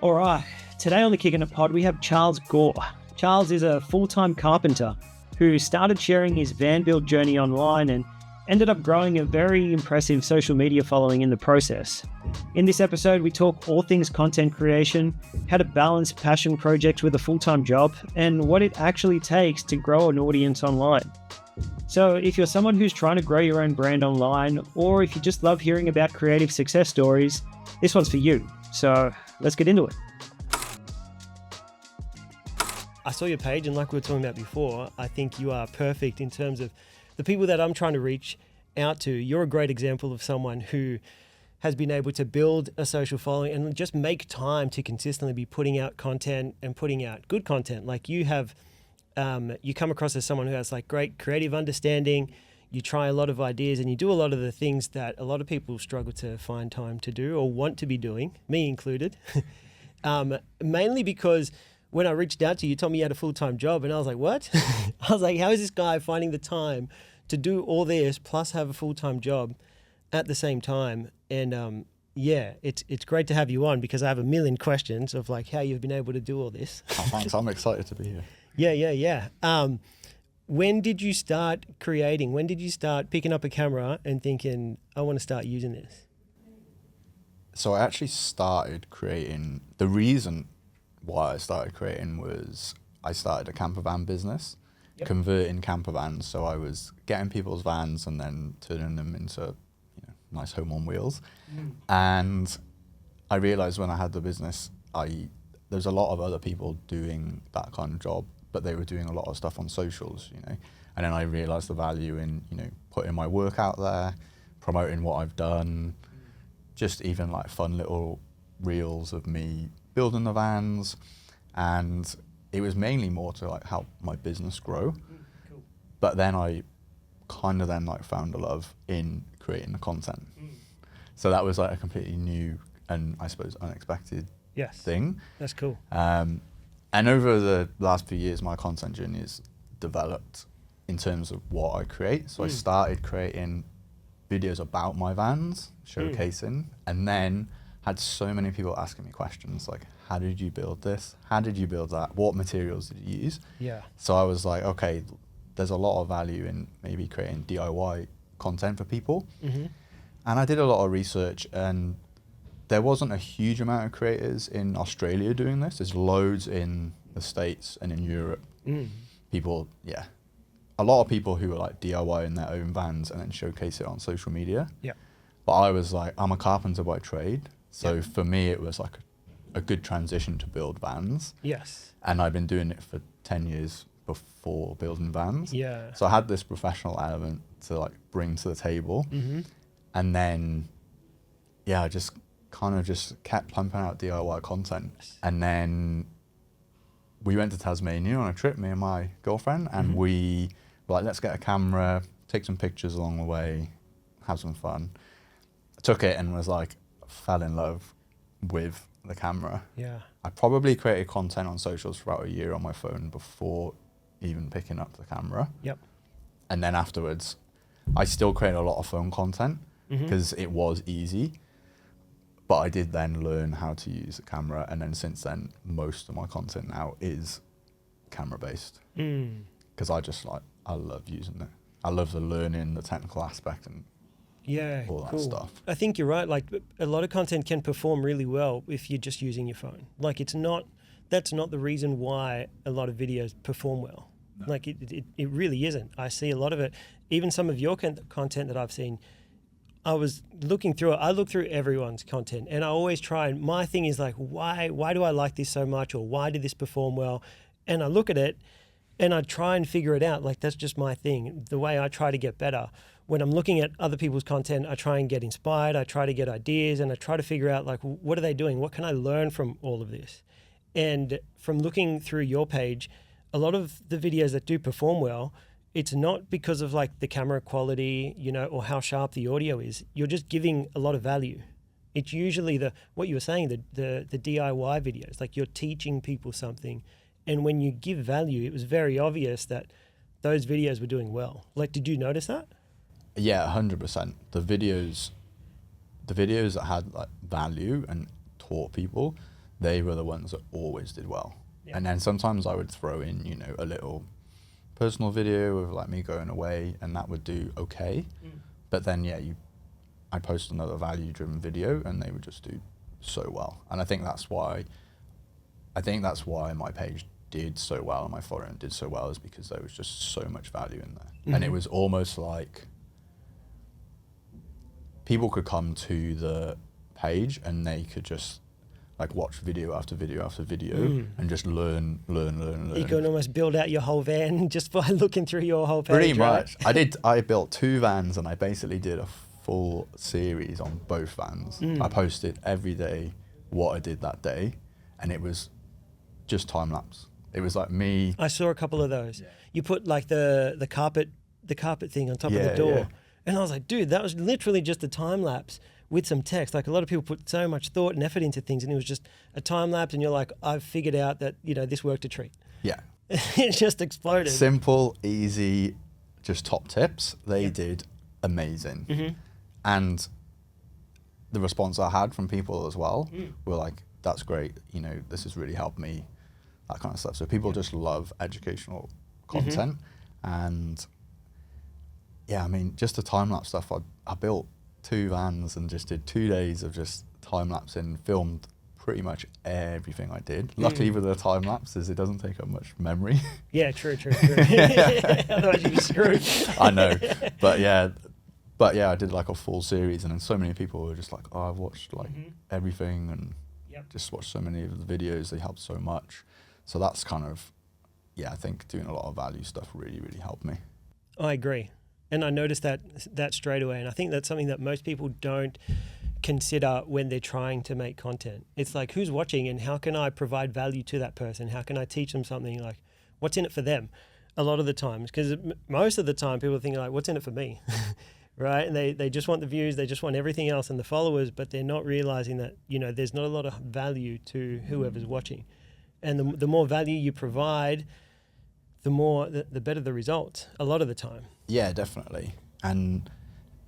All right, today on the Kicking It Pod, we have Charles Gore. Charles is a full-time carpenter who started sharing his van build journey online and ended up growing a very impressive social media following in the process. In this episode, we talk all things content creation, how to balance passion projects with a full-time job, and what it actually takes to grow an audience online. So if you're someone who's trying to grow your own brand online, or if you just love hearing about creative success stories, this one's for you. So let's get into it. I saw your page, and like we were talking about before, I think you are perfect in terms of the people that I'm trying to reach out to. You're a great example of someone who has been able to build a social following and just make time to consistently be putting out content and putting out good content. Like you have, you come across as someone who has like great creative understanding. You try a lot of ideas and you do a lot of the things that a lot of people struggle to find time to do or want to be doing, me included. Mainly because when I reached out to you, you told me you had a full-time job, and I was like, what? I was like, how is this guy finding the time to do all this plus have a full-time job at the same time? And yeah, it's great to have you on because I have a million questions of like how you've been able to do all this. Oh, thanks. I'm excited to be here. Yeah. When did you start creating? When did you start picking up a camera and thinking, I want to start using this? So I actually started creating, the reason why I started creating was I started a camper van business, converting camper vans. So I was getting people's vans and then turning them into nice home on wheels. And I realized when I had the business, there's a lot of other people doing that kind of job, but they were doing a lot of stuff on socials, and then I realized the value in, putting my work out there, promoting what I've done, just even like fun little reels of me building the vans. And it was mainly more to like help my business grow. Cool. But then I kind of then like found a love in creating the content. So that was like a completely new and I suppose unexpected thing. That's cool. And over the last few years, my content journey has developed in terms of what I create. So I started creating videos about my vans, showcasing, and then had so many people asking me questions like, how did you build this? How did you build that? What materials did you use? Yeah. So I was like, okay, there's a lot of value in maybe creating DIY content for people. And I did a lot of research, and there wasn't a huge amount of creators in Australia doing this. There's loads in the States and in Europe. People, a lot of people who are like DIY in their own vans and then showcase it on social media. Yeah. But I was like, I'm a carpenter by trade. So for me, it was like a good transition to build vans. Yes. And I've been doing it for 10 years before building vans. Yeah. So I had this professional element to like bring to the table. And then, I just kind of just kept pumping out DIY content. And then we went to Tasmania on a trip, me and my girlfriend, and we were like, let's get a camera, take some pictures along the way, have some fun. I took it and was like, fell in love with the camera. Yeah. I probably created content on socials for about a year on my phone before even picking up the camera. Yep. And then afterwards, I still created a lot of phone content because it was easy. But I did then learn how to use a camera, and then since then, most of my content now is camera based. Because I love using it. I love the learning, the technical aspect, and all that stuff. I think you're right. Like a lot of content can perform really well if you're just using your phone. Like that's not the reason why a lot of videos perform well. No. Like it really isn't. I see a lot of it. Even some of your content that I've seen, I was looking through it. I look through everyone's content, and I always try. And my thing is like, why do I like this so much, or why did this perform well? And I look at it, and I try and figure it out. Like that's just my thing. The way I try to get better. When I'm looking at other people's content, I try and get inspired. I try to get ideas, and I try to figure out like, what are they doing? What can I learn from all of this? And from looking through your page, a lot of the videos that do perform well, it's not because of like the camera quality, or how sharp the audio is. You're just giving a lot of value. It's usually what you were saying, the DIY videos, like you're teaching people something. And when you give value, it was very obvious that those videos were doing well. Like, did you notice that? Yeah, 100%. The videos that had like value and taught people, they were the ones that always did well. Yeah. And then sometimes I would throw in, you know, a little personal video of like me going away, and that would do okay. But then, yeah, I post another value-driven video, and they would just do so well. And I think that's why my page did so well and my forum did so well, is because there was just so much value in there. And it was almost like people could come to the page and they could just like watch video after video after video and just learn. You can almost build out your whole van just by looking through your whole page. Pretty much. I built 2 vans, and I basically did a full series on both vans. I posted every day what I did that day, and it was just time lapse. It was like me. I saw a couple of those. Yeah. You put like the carpet thing on top of the door, and I was like, dude, that was literally just a time lapse with some text. Like, a lot of people put so much thought and effort into things, and it was just a time lapse, and you're like, I've figured out that, you know, this worked a treat. Yeah. It just exploded. Simple, easy, just top tips. They did amazing. And the response I had from people as well were like, that's great, you know, this has really helped me, that kind of stuff. So people just love educational content. And yeah, I mean, just the time-lapse stuff, I built 2 vans and just did 2 days of just time-lapsing, filmed pretty much everything I did. Luckily with the time-lapses, it doesn't take up much memory. Yeah, true. Otherwise you'd be screwed. I know. But yeah, I did like a full series, and then so many people were just like, oh, I've watched like everything, and just watched so many of the videos, they helped so much. So that's kind of, yeah, I think doing a lot of value stuff really, really helped me. I agree. And I noticed that straight away. And I think that's something that most people don't consider when they're trying to make content. It's like, who's watching, and how can I provide value to that person? How can I teach them something? Like, what's in it for them? A lot of the times, because most of the time people think like, what's in it for me? Right? And they just want the views, they just want everything else and the followers, but they're not realizing that, you know, there's not a lot of value to whoever's watching. And the more value you provide, the better the results a lot of the time. Yeah, definitely. And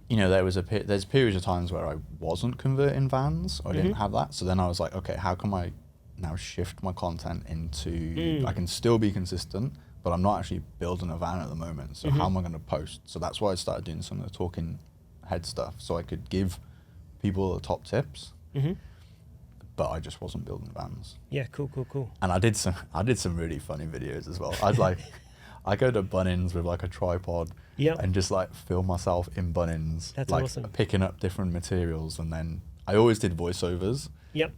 you know, there's periods of times where I wasn't converting vans, or I didn't have that. So then I was like, okay, how can I now shift my content into, I can still be consistent, but I'm not actually building a van at the moment. So how am I going to post? So that's why I started doing some of the talking head stuff, so I could give people the top tips. But I just wasn't building vans. Yeah, cool. And I did some really funny videos as well. I go to Bunnings with like a tripod and just like film myself in Bunnings. That's like awesome. Picking up different materials, and then I always did voiceovers. Yep.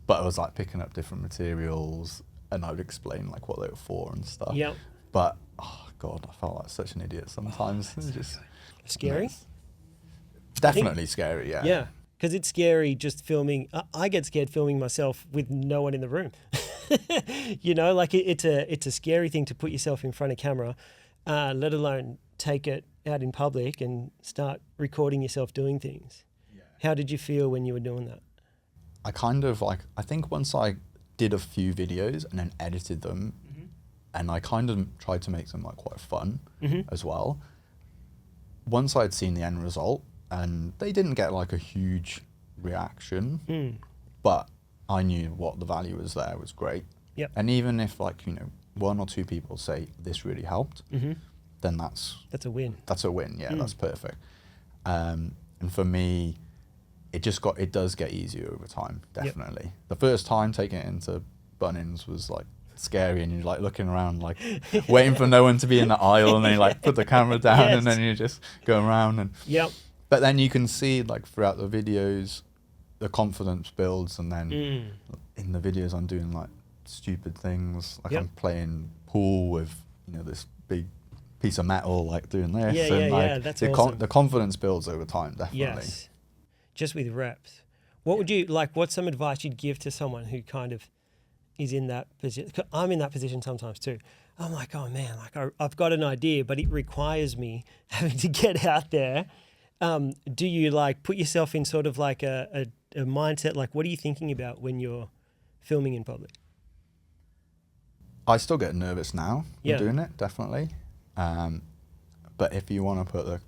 But I was like picking up different materials, and I would explain like what they were for and stuff. Yep. But oh god, I felt like such an idiot sometimes. It's just scary. Definitely scary. Yeah. Yeah. Because it's scary just filming. I get scared filming myself with no one in the room. You know, like it's a scary thing to put yourself in front of camera, let alone take it out in public and start recording yourself doing things. Yeah. How did you feel when you were doing that? I kind of like, I think once I did a few videos and then edited them, and I kind of tried to make them like quite fun as well. Once I'd seen the end result, and they didn't get like a huge reaction, but I knew what the value was there was great. Yep. And even if like, you know, 1 or 2 people say this really helped, then that's a win. That's a win. Yeah, that's perfect. And for me, it does get easier over time. Definitely. Yep. The first time taking it into Bunnings was like scary, and you're like looking around, like waiting for no one to be in the aisle, and then you like put the camera down, and then you just go around and. Yep. But then you can see like throughout the videos, the confidence builds, and then in the videos I'm doing like stupid things, like I'm playing pool with, you know, this big piece of metal, like doing this. Yeah, that's awesome. The confidence builds over time, definitely. Yes, just with reps. What would you like? What's some advice you'd give to someone who kind of is in that position? I'm in that position sometimes too. I'm like, oh man, like I've got an idea, but it requires me having to get out there. Do you like put yourself in sort of like a mindset? Like, what are you thinking about when you're filming in public? I still get nervous now when doing it, definitely. But if you want to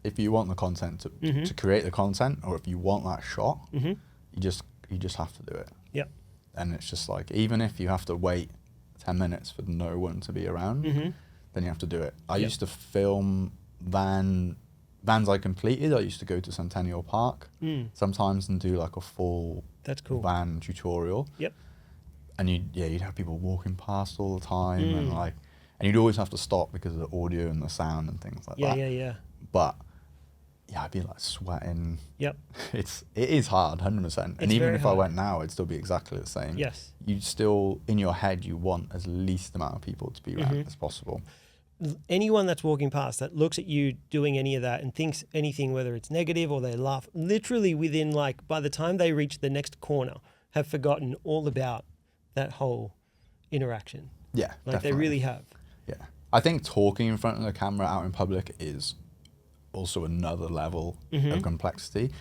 if you want the content to create the content, or if you want that shot, you just have to do it. Yeah. And it's just like, even if you have to wait 10 minutes for no one to be around, then you have to do it. I used to film vans I completed. I used to go to Centennial Park sometimes and do like a full That's cool. van tutorial. Yep. And you'd have people walking past all the time, and you'd always have to stop because of the audio and the sound and things like that. Yeah. But yeah, I'd be like sweating. Yep. It is hard, 100%. And even if I went now, it'd still be exactly the same. Yes. You'd still, in your head, you want as least amount of people to be around as possible. Anyone that's walking past that looks at you doing any of that and thinks anything, whether it's negative or they laugh, literally within like, by the time they reach the next corner, have forgotten all about that whole interaction. Yeah, like definitely. they really have. Yeah. I think talking in front of the camera out in public is also another level of complexity.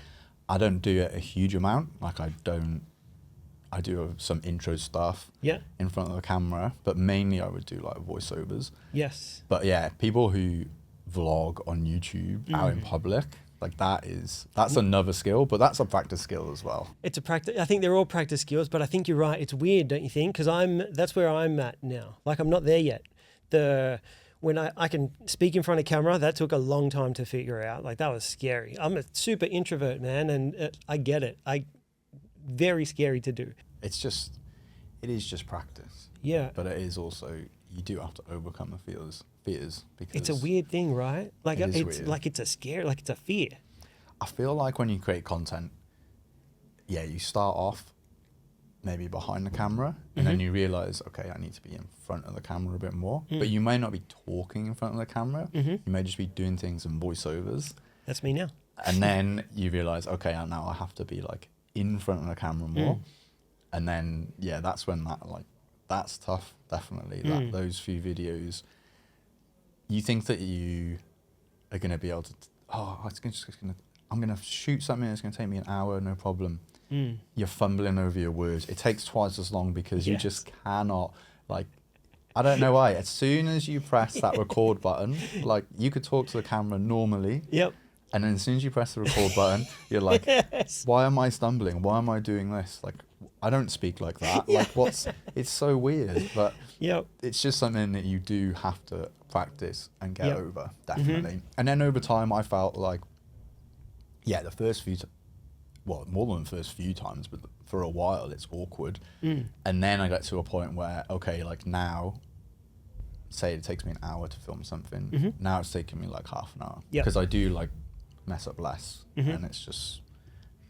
I don't do it a huge amount. Like I do some intro stuff in front of the camera, but mainly I would do like voiceovers. Yes. But yeah, people who vlog on YouTube out in public, like that's another skill, but that's a practice skill as well. It's a practice. I think they're all practice skills, but I think you're right. It's weird, don't you think? Because that's where I'm at now. Like I'm not there yet. When I can speak in front of camera, that took a long time to figure out. Like that was scary. I'm a super introvert, man, and I get it. Very scary to do. It is just practice. Yeah. But it is also, you do have to overcome the fears because it's a weird thing, right? Like it's weird. like it's a scare, like it's a fear. I feel like when you create content, you start off maybe behind the camera and then you realize, okay, I need to be in front of the camera a bit more. But you may not be talking in front of the camera. You may just be doing things in voiceovers. That's me now. And then you realize, okay, now I have to be like in front of the camera more. And then, that's when that's tough, definitely. Those few videos, you think that you are going to be able to, I'm going to shoot something that's going to take me an hour, no problem. You're fumbling over your words. It takes twice as long because you just cannot, I don't know why. As soon as you press that record button, you could talk to the camera normally. Yep. And then as soon as you press the record button, you're like, why am I stumbling? Why am I doing this? I don't speak like that. It's so weird, but it's just something that you do have to practice and get over, definitely. And then over time, I felt like, the first few, more than the first few times, but for a while, it's awkward. And then I got to a point where, okay, now, say it takes me an hour to film something. Now it's taking me half an hour. Because I do mess up less. And it's just,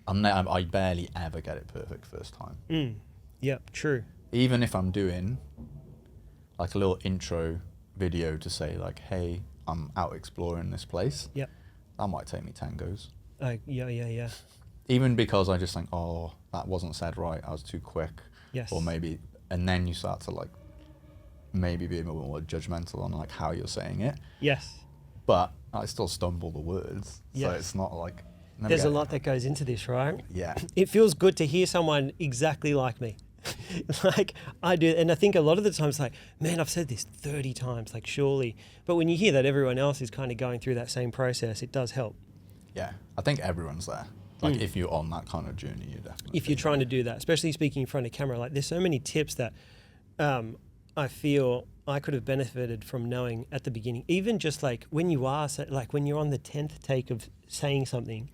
I barely ever get it perfect first time. Yeah, true. Even if I'm doing a little intro video to say hey, I'm out exploring this place. Yeah. That might take me 10 goes. Yeah. Even because I just think, oh, that wasn't said right. I was too quick. Yes. Or maybe, and then you start to maybe be a bit more judgmental on how you're saying it. Yes. But I still stumble the words. Yes. So it's not there's a lot that goes into this, right? Yeah. It feels good to hear someone exactly like me. I do. And I think a lot of the times man, I've said this 30 times, surely. But when you hear that everyone else is kind of going through that same process, it does help. Yeah. I think everyone's there. If you're on that kind of journey, you're definitely. If you're trying to do that, especially speaking in front of camera, there's so many tips that I feel I could have benefited from knowing at the beginning. Even just when you are, when you're on the 10th take of saying something,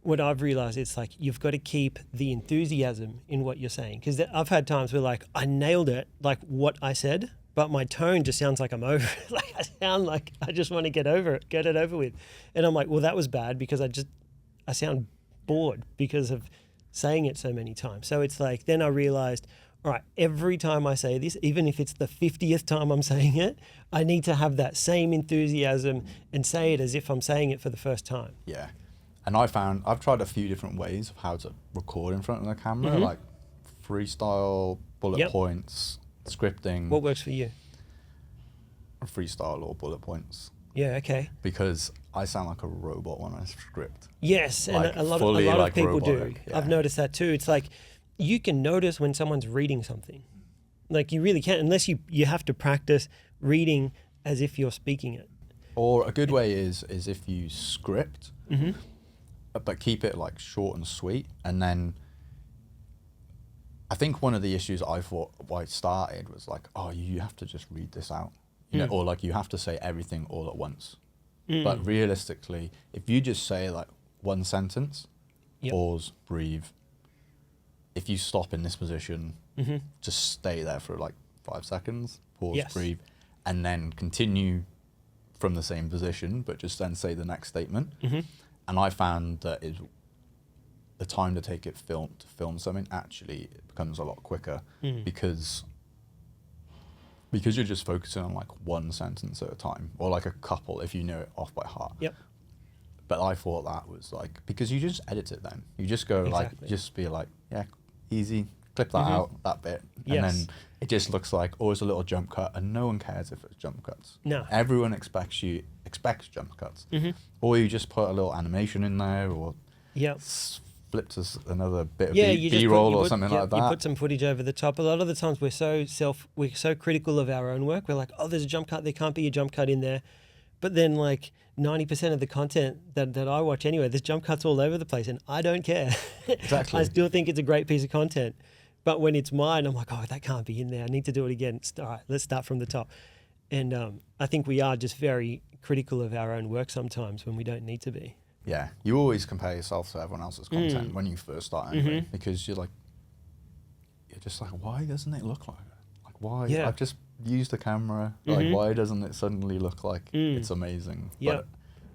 what I've realized, it's you've got to keep the enthusiasm in what you're saying. Because I've had times where I nailed it, what I said, but my tone just sounds like I'm over it. I sound like I just want to get it over with. And I'm well, that was bad because I sound bored because of saying it so many times. So it's then I realized, all right, every time I say this, even if it's the 50th time I'm saying it, I need to have that same enthusiasm and say it as if I'm saying it for the first time. Yeah. And I've tried a few different ways of how to record in front of the camera, freestyle, bullet points, scripting. What works for you? Freestyle or bullet points. Yeah, okay. Because I sound like a robot when I script. Yes, and a lot of people robotic, do. Yeah. I've noticed that too. It's you can notice when someone's reading something. You really can't, unless you have to practice reading as if you're speaking it. Or a good way is if you script, but keep it short and sweet, and then I think one of the issues I thought why it started was like, oh, you have to just read this out, you know, or like you have to say everything all at once. But realistically, if you just say like one sentence, pause, breathe. If you stop in this position, just stay there for like 5 seconds, pause, breathe, and then continue from the same position, but just then say the next statement. And I found that the time to take it to film something actually it becomes a lot quicker because you're just focusing on like one sentence at a time, or like a couple if you know it off by heart. But I thought that was like, because you just edit it then. You just go like, just be like, yeah, easy, clip that out, that bit. And then it just looks like always a little jump cut, and no one cares if it's jump cuts. No. Everyone expects jump cuts. Or you just put a little animation in there, or flip to another bit of B-roll or something like that. You put some footage over the top. A lot of the times we're so critical of our own work. We're like, oh, there's a jump cut. There can't be a jump cut in there. But then like 90% of the content that I watch anyway, there's jump cuts all over the place, and I don't care. Exactly. I still think it's a great piece of content. But when it's mine, I'm like, oh, that can't be in there. I need to do it again. All right, let's start from the top. And I think we are just very critical of our own work sometimes when we don't need to be. Yeah, you always compare yourself to everyone else's content when you first start anyway, because you're just like, why doesn't it look like that? Like, why? Yeah. I've just used a camera. Like, why doesn't it suddenly look like it's amazing? But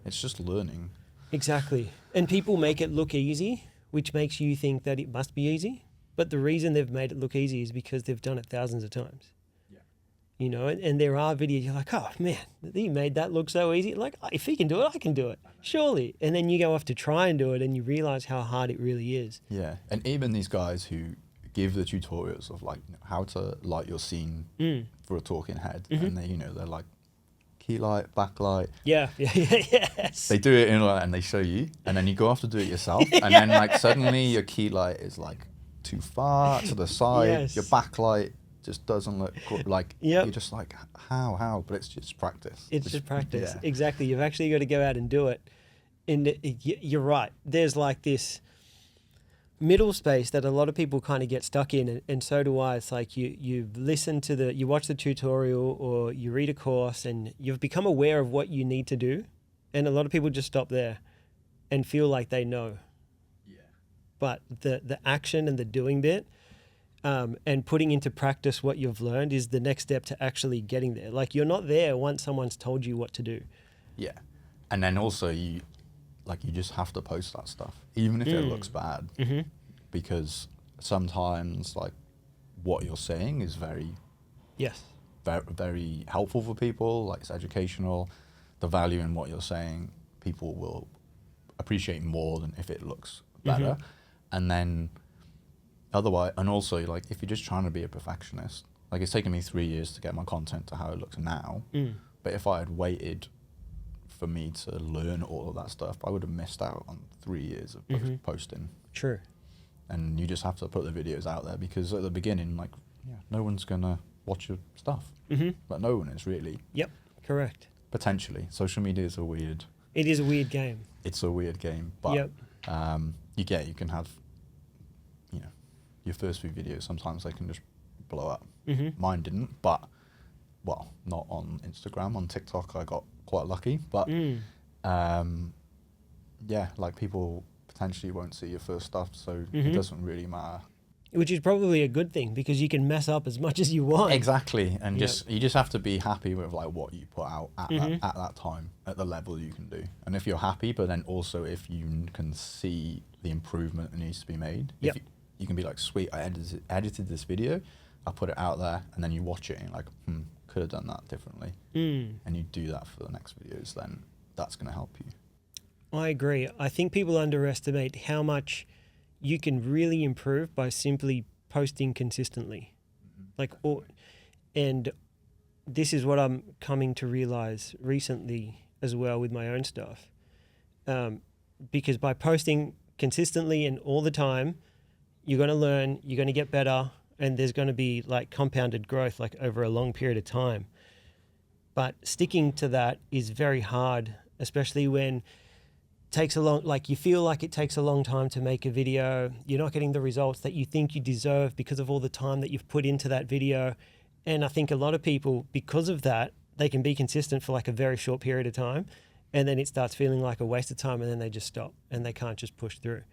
it's just learning. Exactly. And people make it look easy, which makes you think that it must be easy. But the reason they've made it look easy is because they've done it thousands of times. You know, and there are videos you're like, oh man, he made that look so easy. Like, if he can do it, I can do it, surely. And then you go off to try and do it, and you realize how hard it really is. Yeah, and even these guys who give the tutorials of like how to light your scene for a talking head, and they, they're like key light, backlight. Yes. They do it and they show you, and then you go off to do it yourself, and then like suddenly your key light is like too far to the side, your backlight just doesn't look good. Like you're just like, how? But it's just practice. It's just practice. Yeah. Exactly. You've actually got to go out and do it. And you're right. There's like this middle space that a lot of people kind of get stuck in, and so do I. It's like you listen to you watch the tutorial or you read a course, and you've become aware of what you need to do, and a lot of people just stop there and feel like they know. Yeah. But the action and the doing bit, and putting into practice what you've learned is the next step to actually getting there. Like, you're not there once someone's told you what to do. Yeah. And then also you just have to post that stuff, even if it looks bad, because sometimes like what you're saying is very very helpful for people. Like, it's educational. The value in what you're saying, people will appreciate more than if it looks better. And then otherwise, and also like if you're just trying to be a perfectionist, like it's taken me 3 years to get my content to how it looks now. But if I had waited for me to learn all of that stuff, I would have missed out on 3 years of posting. True. And you just have to put the videos out there, because at the beginning, like, no one's gonna watch your stuff. But no one is really. Yep. Correct. Potentially, social media is a weird. It is a weird game. It's a weird game, but you can have, your first few videos. Sometimes they can just blow up. Mine didn't, but not on Instagram. On TikTok, I got quite lucky, but like people potentially won't see your first stuff, so it doesn't really matter. Which is probably a good thing, because you can mess up as much as you want. Exactly, and you just have to be happy with like what you put out at that time, at the level you can do. And if you're happy, but then also if you can see the improvement that needs to be made, you can be like, sweet, I edited this video, I put it out there, and then you watch it and you're like, could have done that differently. And you do that for the next videos, then that's going to help you. I agree. I think people underestimate how much you can really improve by simply posting consistently. And this is what I'm coming to realize recently as well with my own stuff. Because by posting consistently and all the time, you're going to learn, you're going to get better, and there's going to be like compounded growth like over a long period of time. But sticking to that is very hard, especially when takes a long, like you feel like it takes a long time to make a video. You're not getting the results that you think you deserve because of all the time that you've put into that video. And I think a lot of people, because of that, they can be consistent for like a very short period of time, and then it starts feeling like a waste of time, and then they just stop and they can't just push through.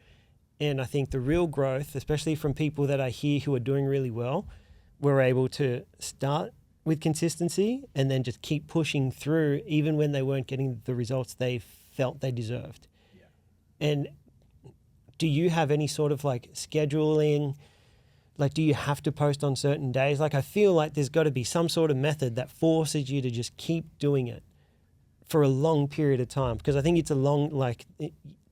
And I think the real growth, especially from people that I hear who are doing really well, were able to start with consistency and then just keep pushing through even when they weren't getting the results they felt they deserved. Yeah. And do you have any sort of like scheduling? Like, do you have to post on certain days? Like, I feel like there's got to be some sort of method that forces you to just keep doing it for a long period of time. Because I think it's a long, like,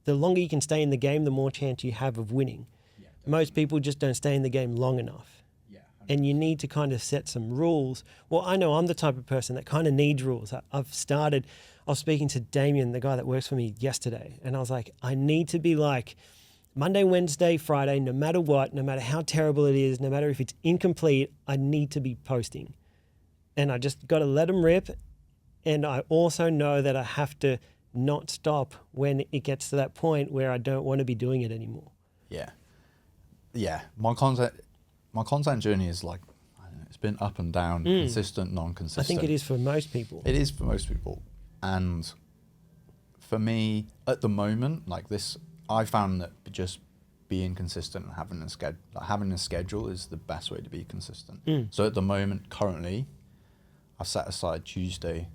the longer you can stay in the game, the more chance you have of winning. Yeah, most people just don't stay in the game long enough. Yeah, and you need to kind of set some rules. Well, I know I'm the type of person that kind of needs rules. I was speaking to Damien, the guy that works for me, yesterday, and I was like, I need to be like Monday, Wednesday, Friday, no matter what, no matter how terrible it is, no matter if it's incomplete, I need to be posting. And I just got to let them rip. And I also know that I have to not stop when it gets to that point where I don't want to be doing it anymore. Yeah. My content journey is like, I don't know, it's been up and down, consistent, non-consistent. I think it is for most people. It is for most people. And for me, at the moment, like this, I found that just being consistent and having a schedule is the best way to be consistent. So at the moment, currently, I've set aside Tuesday,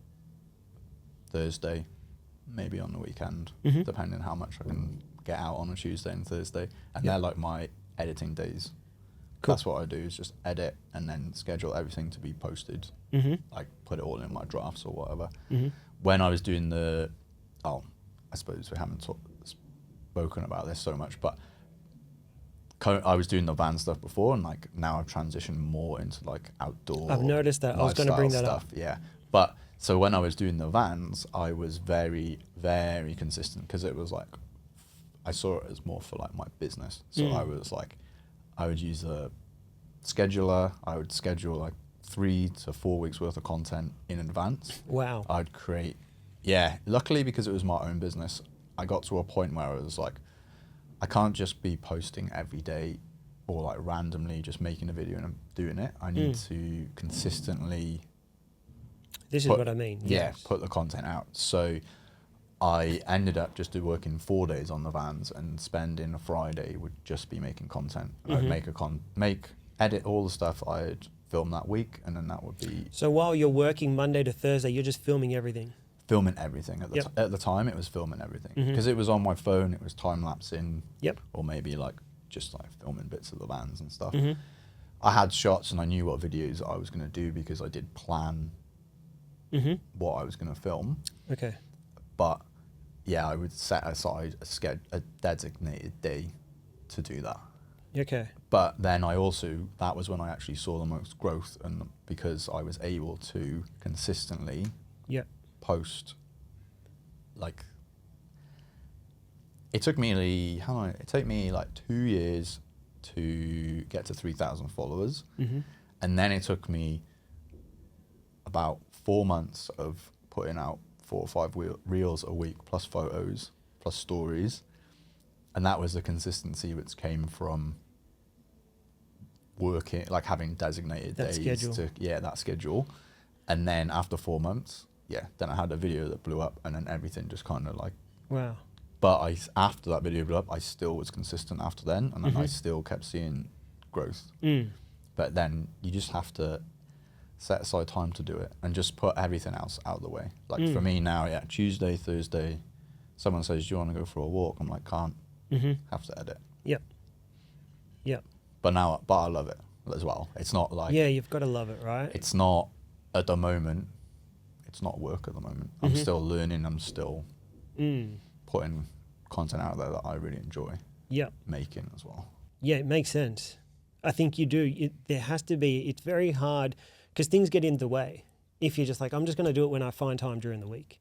Thursday, maybe on the weekend, depending how much I can get out on a Tuesday and Thursday. And they're like my editing days. Cool. That's what I do, is just edit and then schedule everything to be posted. Like put it all in my drafts or whatever. When I was doing I suppose we haven't spoken about this so much, but I was doing the van stuff before, and like now I've transitioned more into like outdoor. I've noticed that. I was going to bring that stuff, up. Yeah. But so when I was doing the vans, I was very, very consistent, because it was like, I saw it as more for like my business. So I was like, I would use a scheduler. I would schedule like 3 to 4 weeks worth of content in advance. Wow. I'd create, luckily because it was my own business, I got to a point where I was like, I can't just be posting every day or like randomly just making a video and I'm doing it. I need to consistently. This is what I mean. Yeah, put the content out. So I ended up just working 4 days on the vans, and spending a Friday would just be making content. I'd edit all the stuff I'd film that week, and then that would be. So while you're working Monday to Thursday, you're just filming everything. Filming everything at the time. It was filming everything because it was on my phone. It was time lapsing. Or maybe like just like filming bits of the vans and stuff. I had shots and I knew what videos I was going to do because I did plan what I was going to film. Okay. But yeah, I would set aside a designated day to do that. Okay. But then that was when I actually saw the most growth, and because I was able to consistently post, like, it took me like 2 years to get to 3,000 followers. And then it took me about 4 months of putting out 4 or 5 reels a week, plus photos, plus stories. And that was the consistency which came from working, like having designated days that schedule. And then after 4 months, then I had a video that blew up, and then everything just kind of like, wow. But after that video blew up, I still was consistent after then, and then I still kept seeing growth. But then you just have to set aside time to do it, and just put everything else out of the way. Like for me now, Tuesday, Thursday, someone says, do you want to go for a walk? I'm like, can't. Have to edit. Yep. But I love it as well. It's not like... Yeah, you've got to love it, right? It's not, at the moment, it's not work at the moment. I'm still learning. I'm still putting content out there that I really enjoy making as well. Yeah, it makes sense. I think you do. There has to be... It's very hard because things get in the way. If you're just like, I'm just going to do it when I find time during the week.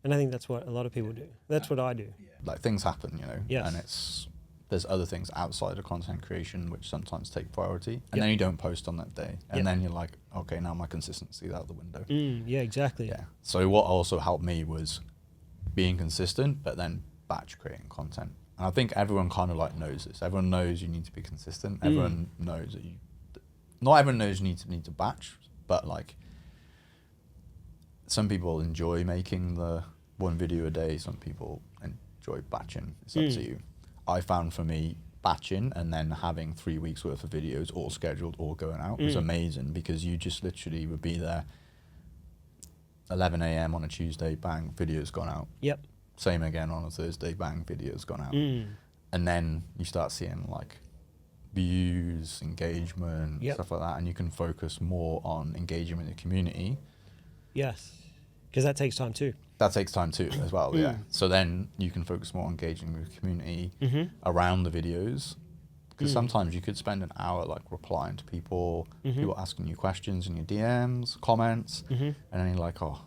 And I think that's what a lot of people do. That's what I do. Like, things happen, Yes. And there's other things outside of content creation which sometimes take priority, and then you don't post on that day, and then you're like, okay, now my consistency is out the window. Yeah, exactly. Yeah. So what also helped me was being consistent, but then batch creating content. And I think everyone kind of like knows this. Everyone knows you need to be consistent. Everyone knows that not everyone knows you need to batch, but like some people enjoy making the one video a day. Some people enjoy batching. It's up to you. I found for me, batching and then having 3 weeks worth of videos all scheduled, all going out was amazing, because you just literally would be there 11 a.m. on a Tuesday, bang, video's gone out. Yep. Same again on a Thursday, bang, video's gone out. And then you start seeing like views, engagement, stuff like that, and you can focus more on engaging with the community. Yes, because that takes time too. That takes time too as well, yeah. So then you can focus more on engaging with the community around the videos. Because sometimes you could spend an hour like replying to people, people asking you questions in your DMs, comments, and then you're like, oh,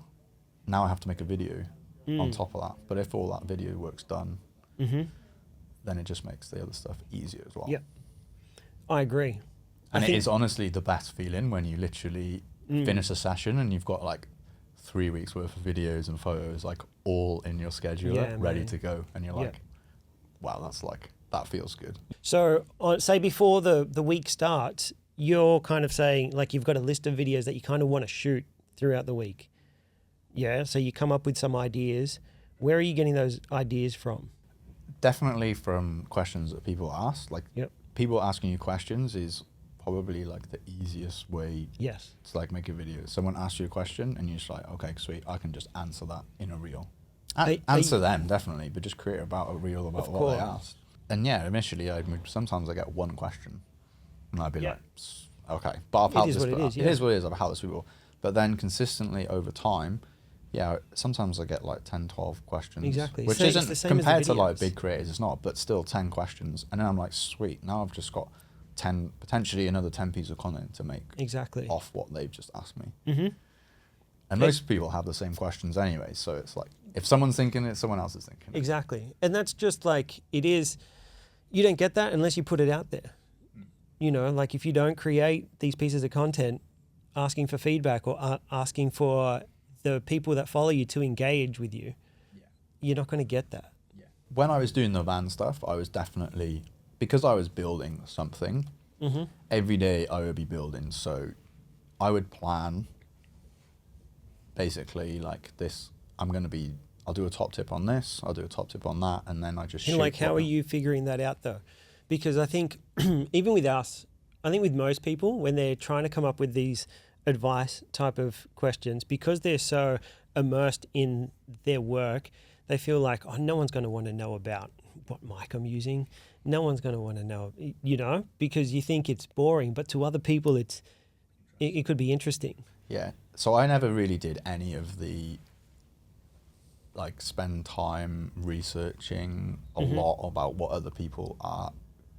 now I have to make a video on top of that. But if all that video work's done, then it just makes the other stuff easier as well. Yep, I agree. And it is honestly the best feeling when you literally finish a session and you've got like 3 weeks worth of videos and photos like all in your scheduler, ready to go, and you're like, wow, that's like, that feels good. So say before the week starts, you're kind of saying like you've got a list of videos that you kind of want to shoot throughout the week. Yeah, so you come up with some ideas. Where are you getting those ideas from? Definitely from questions that people ask. Like people asking you questions is probably like the easiest way to like make a video. Someone asks you a question and you're just like, okay, sweet, I can just answer that in a reel. Answer them, definitely, but just create about a reel about what they asked. And yeah, initially, sometimes I get one question, and I'd be like, okay, but I've helped this people. It is what it is, I've helped this people. But then consistently over time, sometimes I get like 10, 12 questions. Exactly. Which isn't, compared to like big creators, it's not, but still 10 questions. And then I'm like, sweet, now I've just got 10, potentially another 10 pieces of content to make off what they've just asked me. And most people have the same questions anyway, so it's like, if someone's thinking it, someone else is thinking it. Exactly. And that's just like, it is, you don't get that unless you put it out there. You know, like if you don't create these pieces of content asking for feedback or asking for the people that follow you to engage with you, you're not going to get that. When I was doing the van stuff, I was definitely, because I was building something, every day I would be building. So I would plan basically like this, I'll do a top tip on this, I'll do a top tip on that, and then I just shoot. Like, how are you figuring that out though? Because I think even with us, I think with most people, when they're trying to come up with these advice type of questions, because they're so immersed in their work, they feel like, oh, no one's going to want to know about what mic I'm using. No one's going to want to know, you know, because you think it's boring, but to other people, it could be interesting. Yeah. So I never really did any of the, like, spend time researching a lot about what other people are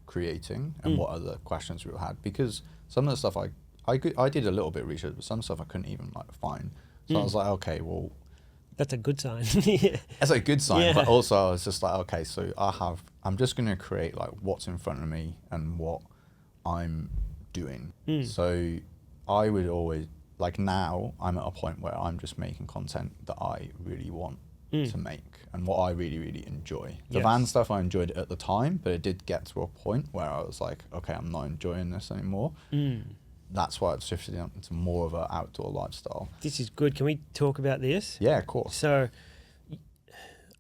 creating and what other questions people had, because some of the stuff I did a little bit of research, but some stuff I couldn't even like find. So I was like, okay, well, that's a good sign. That's a good sign, but also I was just like, okay, so I'm just going to create like what's in front of me and what I'm doing. So I would always, like, now I'm at a point where I'm just making content that I really want to make and what I really, really enjoy. The van stuff, I enjoyed it at the time, but it did get to a point where I was like, okay, I'm not enjoying this anymore. That's why I've shifted into more of an outdoor lifestyle. This is good. Can we talk about this? Yeah, of course. So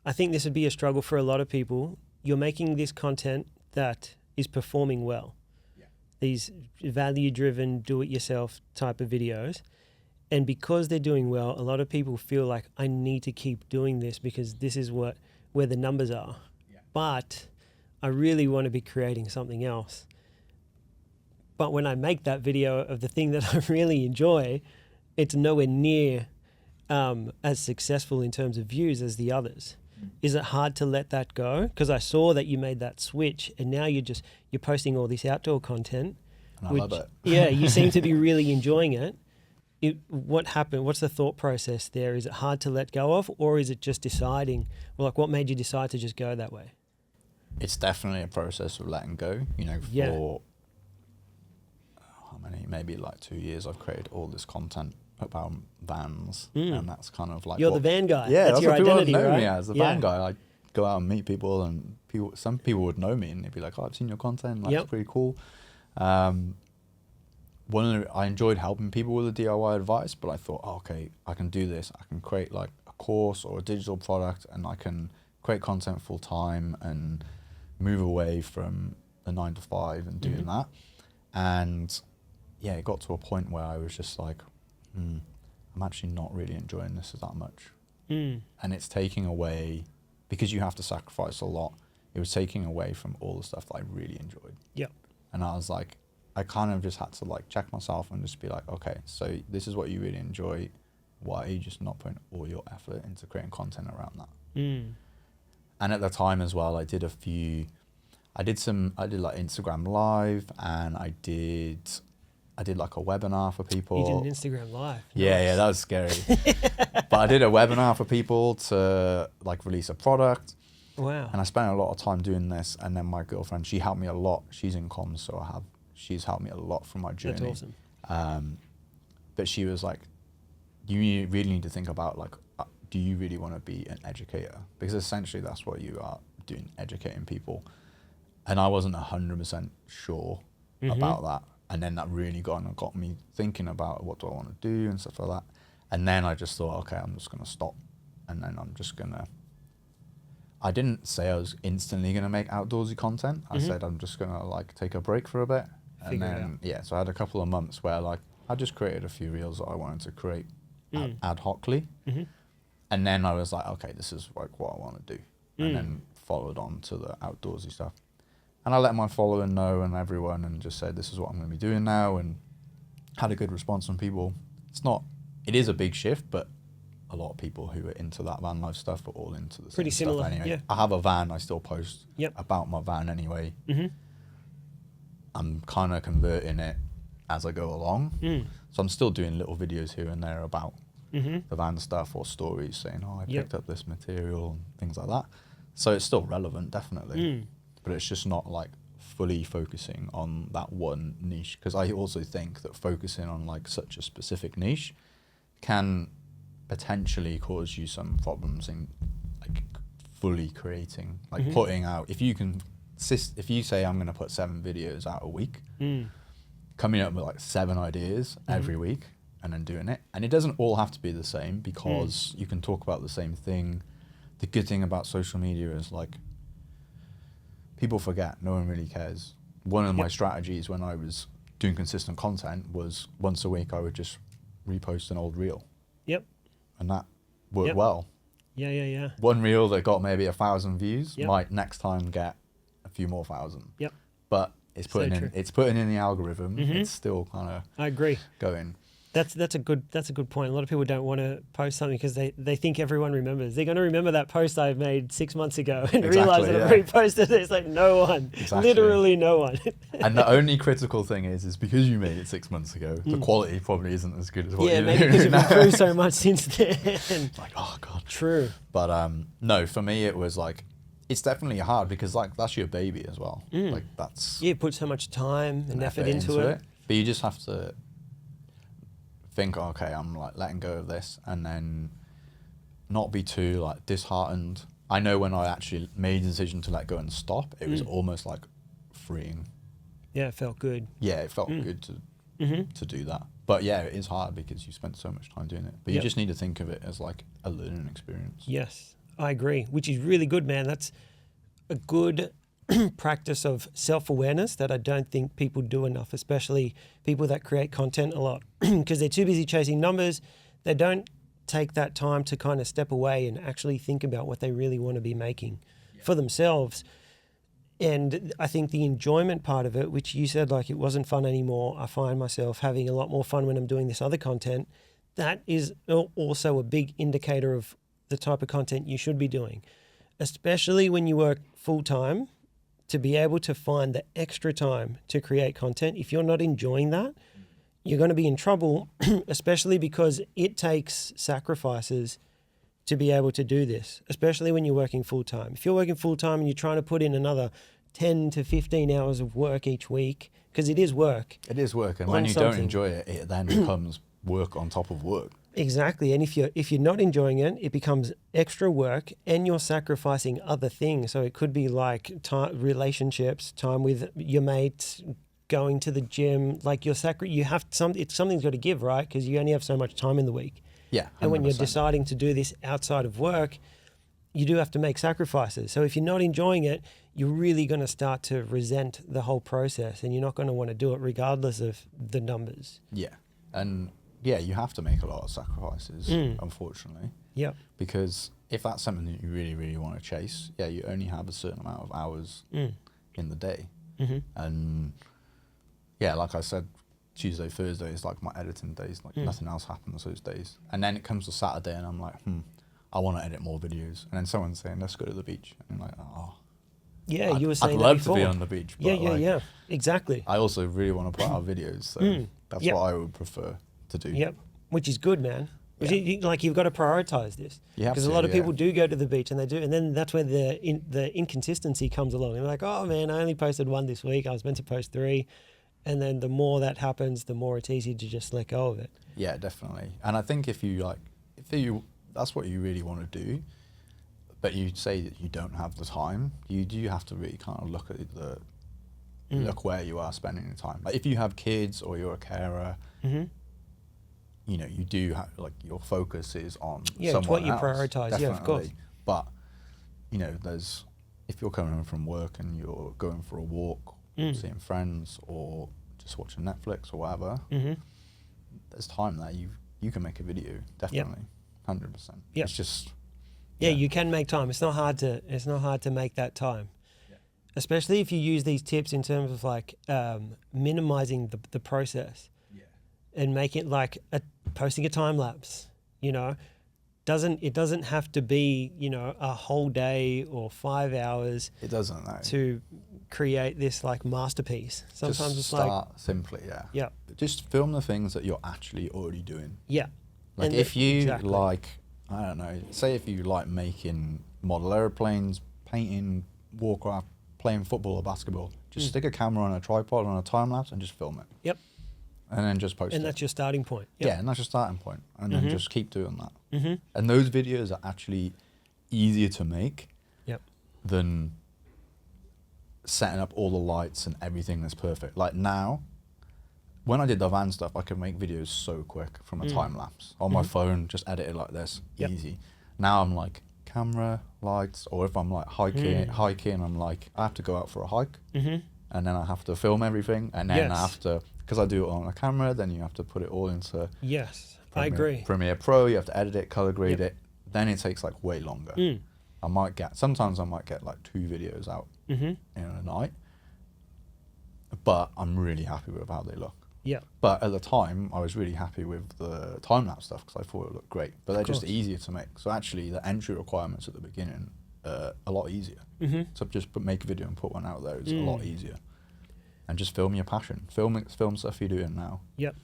I think this would be a struggle for a lot of people. You're making this content that is performing well. Yeah. These value-driven, do-it-yourself type of videos. And because they're doing well, a lot of people feel like, I need to keep doing this because this is where the numbers are. Yeah. But I really want to be creating something else. But when I make that video of the thing that I really enjoy, it's nowhere near as successful in terms of views as the others. Is it hard to let that go? Because I saw that you made that switch and now you're posting all this outdoor content. And I love it. Yeah, you seem to be really enjoying it. What happened? What's the thought process there? Is it hard to let go of, or is it just deciding, well, like, what made you decide to just go that way? It's definitely a process of letting go, you know, for how many, maybe like 2 years I've created all this content about vans, and that's kind of like, you're the van guy. Yeah, that's your what people identity, know right? me as, the van guy. go out and meet people, and some people would know me and they'd be like, "Oh, I've seen your content. That's pretty cool." I enjoyed helping people with the DIY advice, but I thought, oh, okay, I can do this. I can create like a course or a digital product, and I can create content full time and move away from the 9 to 5 and doing that. And yeah, it got to a point where I was just like, I'm actually not really enjoying this that much. And it's taking away, because you have to sacrifice a lot, it was taking away from all the stuff that I really enjoyed. Yeah. And I was like, I kind of just had to like check myself and just be like, okay, so this is what you really enjoy. Why are you just not putting all your effort into creating content around that? And at the time as well, I did like Instagram Live, and I did like a webinar for people. You did an Instagram Live. Yeah, that was scary. But I did a webinar for people to like release a product. Wow. And I spent a lot of time doing this. And then my girlfriend, she helped me a lot. She's in comms, so she's helped me a lot from my journey. That's awesome. But she was like, you really need to think about like, do you really want to be an educator? Because essentially that's what you are doing, educating people. And I wasn't 100% sure about that. And then that really got me thinking about what do I want to do and stuff like that. And then I just thought, okay, I'm just going to stop. And then I'm just going to, I didn't say I was instantly going to make outdoorsy content. I said I'm just going to like take a break for a bit. And then, so I had a couple of months where like I just created a few reels that I wanted to create ad hocly. And then I was like, okay, this is like what I want to do. And then followed on to the outdoorsy stuff. And I let my following know and everyone, and just said, this is what I'm going to be doing now, and had a good response from people. It is a big shift, but a lot of people who are into that van life stuff are all into the Pretty same similar, stuff anyway. yeah. I have a van, I still post about my van anyway. I'm kind of converting it as I go along. So I'm still doing little videos here and there about the van stuff, or stories saying, oh, I picked up this material and things like that. So it's still relevant, definitely. But it's just not like fully focusing on that one niche. Because I also think that focusing on like such a specific niche can potentially cause you some problems in like fully creating, like putting out, if you say I'm going to put 7 videos out a week, coming up with like 7 ideas every week and then doing it. And it doesn't all have to be the same, because you can talk about the same thing. The good thing about social media is like, people forget, no one really cares. One of my strategies when I was doing consistent content was once a week I would just repost an old reel. And that worked well. One reel that got maybe 1,000 views might next time get a few more thousand. But it's putting in the algorithm. It's still kind of I agree. going. That's a good point. A lot of people don't want to post something because they think everyone remembers. They're going to remember that post I made 6 months ago and realize that I reposted it. It's like no one, literally no one. And the only critical thing is because you made it 6 months ago, the quality probably isn't as good as what you're doing now. Yeah, maybe because you've improved so much since then. Like, oh God. True. But no, for me it was like, it's definitely hard because like that's your baby as well. Like that's you put so much time and effort into it. But you just have to think, okay, I'm like letting go of this, and then not be too like disheartened. I know when I actually made the decision to let go and stop, it was almost like freeing. Yeah, it felt good. Yeah, it felt good to do that. But yeah, it is hard because you spent so much time doing it. But you just need to think of it as like a learning experience. Yes, I agree, which is really good, man. That's a good practice of self-awareness that I don't think people do enough, especially people that create content a lot, because they're too busy chasing numbers. They don't take that time to kind of step away and actually think about what they really want to be making for themselves. And I think the enjoyment part of it, which you said like it wasn't fun anymore, I find myself having a lot more fun when I'm doing this other content. That is also a big indicator of the type of content you should be doing, especially when you work full-time. To be able to find the extra time to create content, if you're not enjoying that, you're going to be in trouble, especially because it takes sacrifices to be able to do this, especially when you're working full-time. If you're working full-time and you're trying to put in another 10 to 15 hours of work each week, because it is work. It is work, and when you don't enjoy it, it then becomes work on top of work. Exactly. And if you're not enjoying it, it becomes extra work and you're sacrificing other things. So it could be like relationships, time with your mates, going to the gym. Like you have something's got to give, right? Because you only have so much time in the week. Yeah. 100%. And when you're deciding to do this outside of work, you do have to make sacrifices. So if you're not enjoying it, you're really going to start to resent the whole process, and you're not going to want to do it regardless of the numbers. Yeah. And yeah, you have to make a lot of sacrifices, unfortunately. Yep. Because if that's something that you really, really want to chase, yeah, you only have a certain amount of hours in the day. Mm-hmm. And yeah, like I said, Tuesday, Thursday is like my editing days. Like nothing else happens those days. And then it comes to Saturday and I'm like, I want to edit more videos. And then someone's saying, let's go to the beach. And I'm like, oh. Yeah, you were saying I'd that love before. to be on the beach. But Yeah, exactly. I also really want to put out videos. So that's what I would prefer to do. Yep, which is good, man. Yeah. You've got to prioritize this, because a lot of people do go to the beach and they do, and then that's where the inconsistency comes along. And they're like, oh man, I only posted one this week. I was meant to post 3, and then the more that happens, the more it's easy to just let go of it. Yeah, definitely. And I think if you that's what you really want to do, but you say that you don't have the time, you do have to really kind of look at look where you are spending your time. Like if you have kids or you're a carer. You know, you do have, like, your focus is on someone it's what you else, prioritize. definitely. Yeah, of course. But you know, if you're coming home from work and you're going for a walk, seeing friends, or just watching Netflix or whatever, there's time that you can make a video, definitely, 100%. Yep. It's just you can make time. It's not hard to make that time. Especially if you use these tips in terms of like minimizing the process. And make it like posting a time lapse, you know. It doesn't have to be, you know, a whole day or 5 hours. It doesn't, no. To create this like masterpiece. Sometimes just it's start simply, yeah. Just film the things that you're actually already doing. Yeah. Like if you like, I don't know, say if you like making model airplanes, painting, Warcraft, playing football or basketball, just stick a camera on a tripod on a time lapse and just film it. Yep. And then just post it. And that's your starting point. Yep. Yeah, and that's your starting point. And then just keep doing that. Mm-hmm. And those videos are actually easier to make than setting up all the lights and everything that's perfect. Like now, when I did the van stuff, I could make videos so quick from a time lapse. On my phone, just edit it like this, easy. Now I'm like, camera, lights, or if I'm like hiking, I'm like, I have to go out for a hike. And then I have to film everything, and then I have to, because I do it on a camera, then you have to put it all into I agree. Premiere Pro, you have to edit it, color grade it, then it takes like way longer. Sometimes I might get like 2 videos out in a night, but I'm really happy with how they look. Yeah. But at the time, I was really happy with the time-lapse stuff because I thought it looked great. But they're just easier to make. So actually, the entry requirements at the beginning are a lot easier. So just make a video and put one out there is a lot easier. And just film your passion. Film stuff you're doing now. Yep.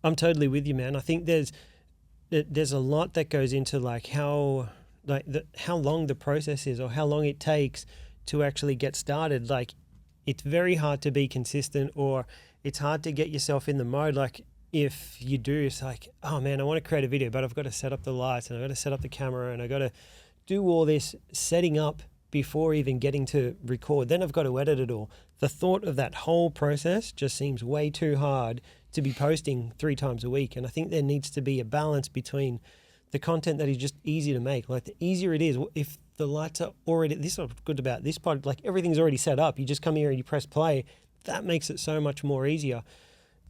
I'm totally with you, man. I think there's a lot that goes into like how long the process is or how long it takes to actually get started. Like, it's very hard to be consistent, or it's hard to get yourself in the mode. Like, if you do, it's like, oh man, I want to create a video, but I've got to set up the lights and I've got to set up the camera and I've got to do all this setting up before even getting to record. Then I've got to edit it all. The thought of that whole process just seems way too hard to be posting 3 times a week. And I think there needs to be a balance between the content that is just easy to make. Like, the easier it is, if the lights are already, this is what's good about this pod, like everything's already set up. You just come here and you press play. That makes it so much more easier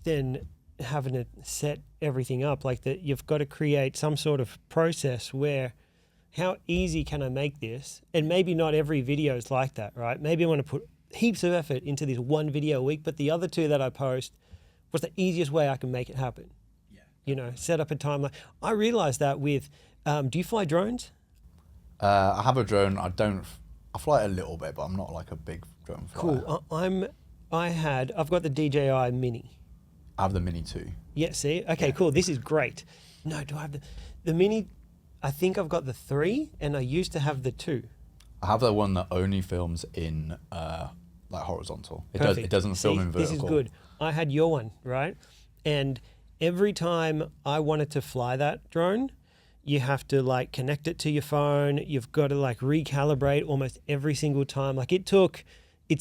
than having to set everything up. Like, that you've got to create some sort of process where, how easy can I make this? And maybe not every video is like that, right? Maybe I want to put heaps of effort into this 1 video a week, but the other 2 that I post, what's the easiest way I can make it happen? Yeah. You know, set up a timeline. I realized that with, do you fly drones? I have a drone. I fly it a little bit, but I'm not like a big drone flyer. Cool. I've got the DJI Mini. I have the Mini too. Yeah, see? Okay, cool. This is great. No, do I have the Mini? I think I've got the 3, and I used to have the 2. I have the one that only films in like horizontal. It doesn't film in vertical. This is good. I had your one, right? And every time I wanted to fly that drone, you have to like connect it to your phone. You've got to like recalibrate almost every single time. Like it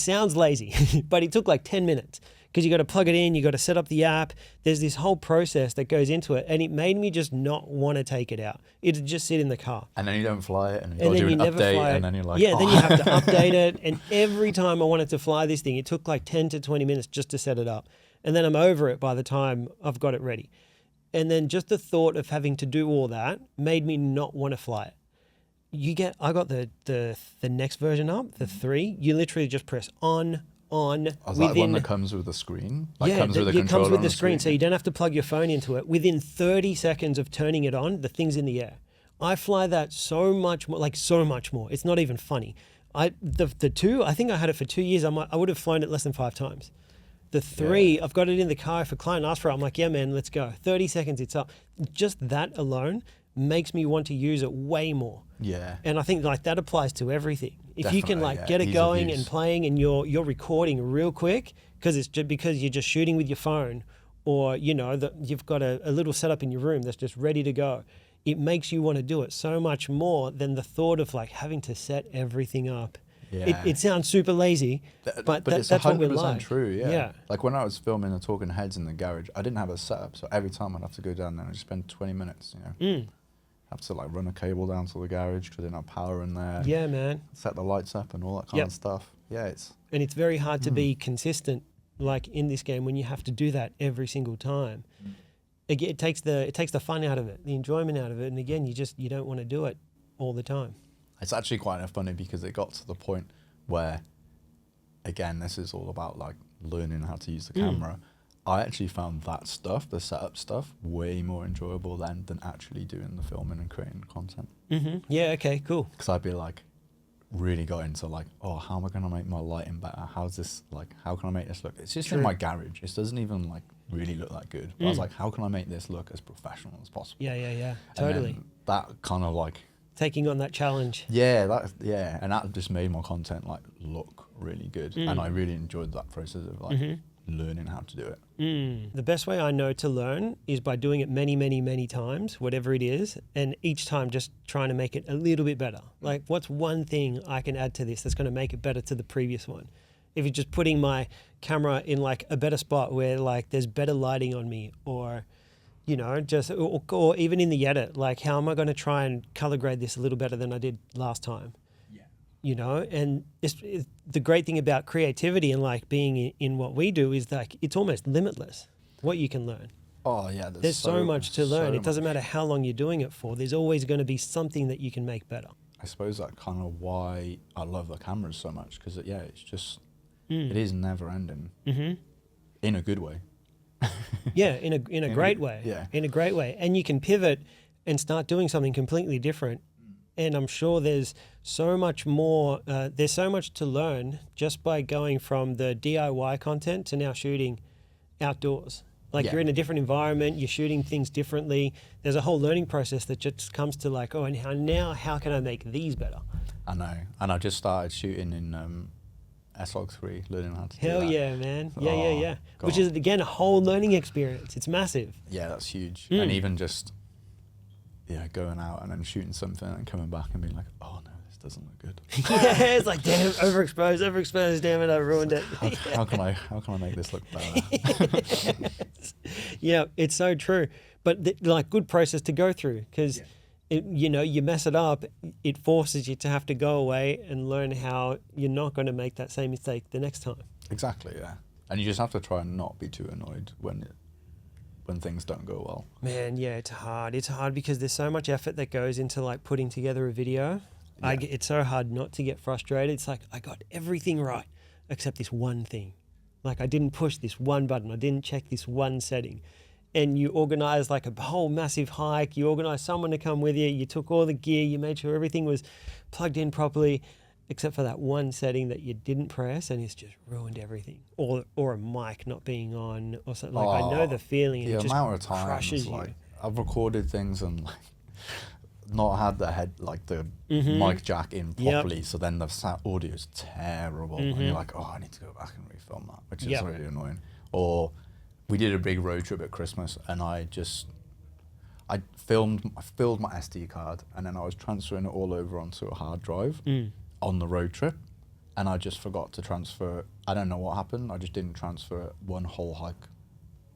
sounds lazy, but it took like 10 minutes because you got to plug it in. You got to set up the app. There's this whole process that goes into it. And it made me just not want to take it out. It'd just sit in the car. And then you don't fly it, and And you then got you to do an never update, fly it. and then you're like, yeah, oh. then you have to update it. And every time I wanted to fly this thing, it took like 10 to 20 minutes just to set it up. And then I'm over it by the time I've got it ready. And then just the thought of having to do all that made me not want to fly it. I got the next version up, the 3. You literally just press on. Is that one that comes with the screen? Like Yeah, comes with a it controller comes with on the screen, so you don't have to plug your phone into it. Within 30 seconds of turning it on, the thing's in the air. I fly that so much more, like so much more. It's not even funny. The 2, I think I had it for 2 years. I would have flown it less than 5 times. The 3, I've got it in the car. If a client asks for it, I'm like, yeah, man, let's go. 30 seconds, it's up. Just that alone makes me want to use it way more. Yeah. And I think like that applies to everything. If you can Definitely, like yeah. get it Ease of going use. and playing and you're recording real quick because it's just because you're just shooting with your phone, or you know that you've got a little setup in your room that's just ready to go, it makes you want to do it so much more than the thought of like having to set everything up. Yeah. It sounds super lazy, but it's that's what we 100% like. true, yeah. Yeah. Like when I was filming the Talking Heads in the garage, I didn't have a setup, so every time I'd have to go down there and just spend 20 minutes, you know. Have to like run a cable down to the garage because they didn't have power in there. Yeah, man. Set the lights up and all that kind Yep. of stuff. Yeah, And it's very hard to be consistent like in this game when you have to do that every single time. Again, it takes the fun out of it, the enjoyment out of it, and again, you don't want to do it all the time. it's actually quite funny because it got to the point where, again, this is all about like learning how to use the camera. I actually found that stuff, the setup stuff, way more enjoyable than actually doing the filming and creating content. Yeah, okay, cool. Because I'd be like, really got into like, oh, how am I going to make my lighting better? How's this, like, how can I make this look? It's just in my garage. It doesn't even like really look that good. But I was like, how can I make this look as professional as possible? Yeah, And totally. then that kind of like, Taking on that challenge. yeah, and that just made my content like look really good. And I really enjoyed that process of like learning how to do it. The best way I know to learn is by doing it many, many, many times, whatever it is, and each time just trying to make it a little bit better. Like, what's one thing I can add to this that's going to make it better to the previous one? If you're just putting my camera in like a better spot where like there's better lighting on me, or you know, just or even in the edit, like how am I going to try and color grade this a little better than I did last time? You know, and it's the great thing about creativity and like being in what we do is like it's almost limitless what you can learn. Oh yeah, There's so much to learn. so It doesn't matter how long you're doing it for. There's always going to be something that you can make better. I suppose that's kind of why I love the cameras so much, because it's just it is never ending in a good way. Yeah, in a great way. Yeah. In a great way. And you can pivot and start doing something completely different. And I'm sure there's so much more, there's so much to learn just by going from the DIY content to now shooting outdoors. Like you're in a different environment, you're shooting things differently. There's a whole learning process that just comes to like, oh, and how can I make these better? I know. And I just started shooting in S-Log3, learning how to do Hell that. yeah, man. Yeah, Oh, yeah. God. Which is, again, a whole learning experience. It's massive. Yeah, that's huge. And even just going out and then shooting something and coming back and being like, oh no, this doesn't look good. Yeah, it's like, damn, overexposed, damn it, I ruined it. How can I make this look better? Yeah, it's so true. But like good process to go through, because you know, you mess it up, it forces you to have to go away and learn how you're not going to make that same mistake the next time. Exactly, yeah. And you just have to try and not be too annoyed when things don't go well. Man, yeah, it's hard. It's hard because there's so much effort that goes into like putting together a video. Yeah. It's so hard not to get frustrated. It's like, I got everything right except this one thing. Like I didn't push this one button. I didn't check this one setting. And you organize like a whole massive hike. You organize someone to come with you. You took all the gear. You made sure everything was plugged in properly, except for that one setting that you didn't press, and it's just ruined everything. Or a mic not being on, or something. Like I know the feeling. And The it just amount of crushes times, you. like I've recorded things and like not had the mic jack in properly, so then the audio is terrible, and you're like, oh, I need to go back and refilm that, which is really annoying. Or we did a big road trip at Christmas, and I filled my SD card, and then I was transferring it all over onto a hard drive on the road trip, and I just forgot to transfer it. I don't know what happened. I just didn't transfer it one whole hike.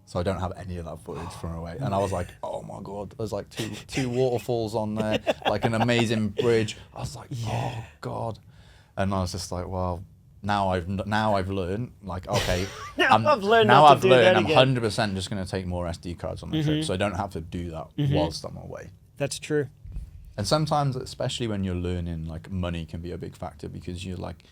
So I don't have any of that footage from away. And I was like, oh my God, there's like two waterfalls on there, like an amazing bridge. I was like, oh God. And I was just like, well, now I've learned, like, okay, I've learned I'm again. 100% just going to take more SD cards on the trip, so I don't have to do that whilst I'm away. That's true. And sometimes, especially when you're learning, like, money can be a big factor, because you're like,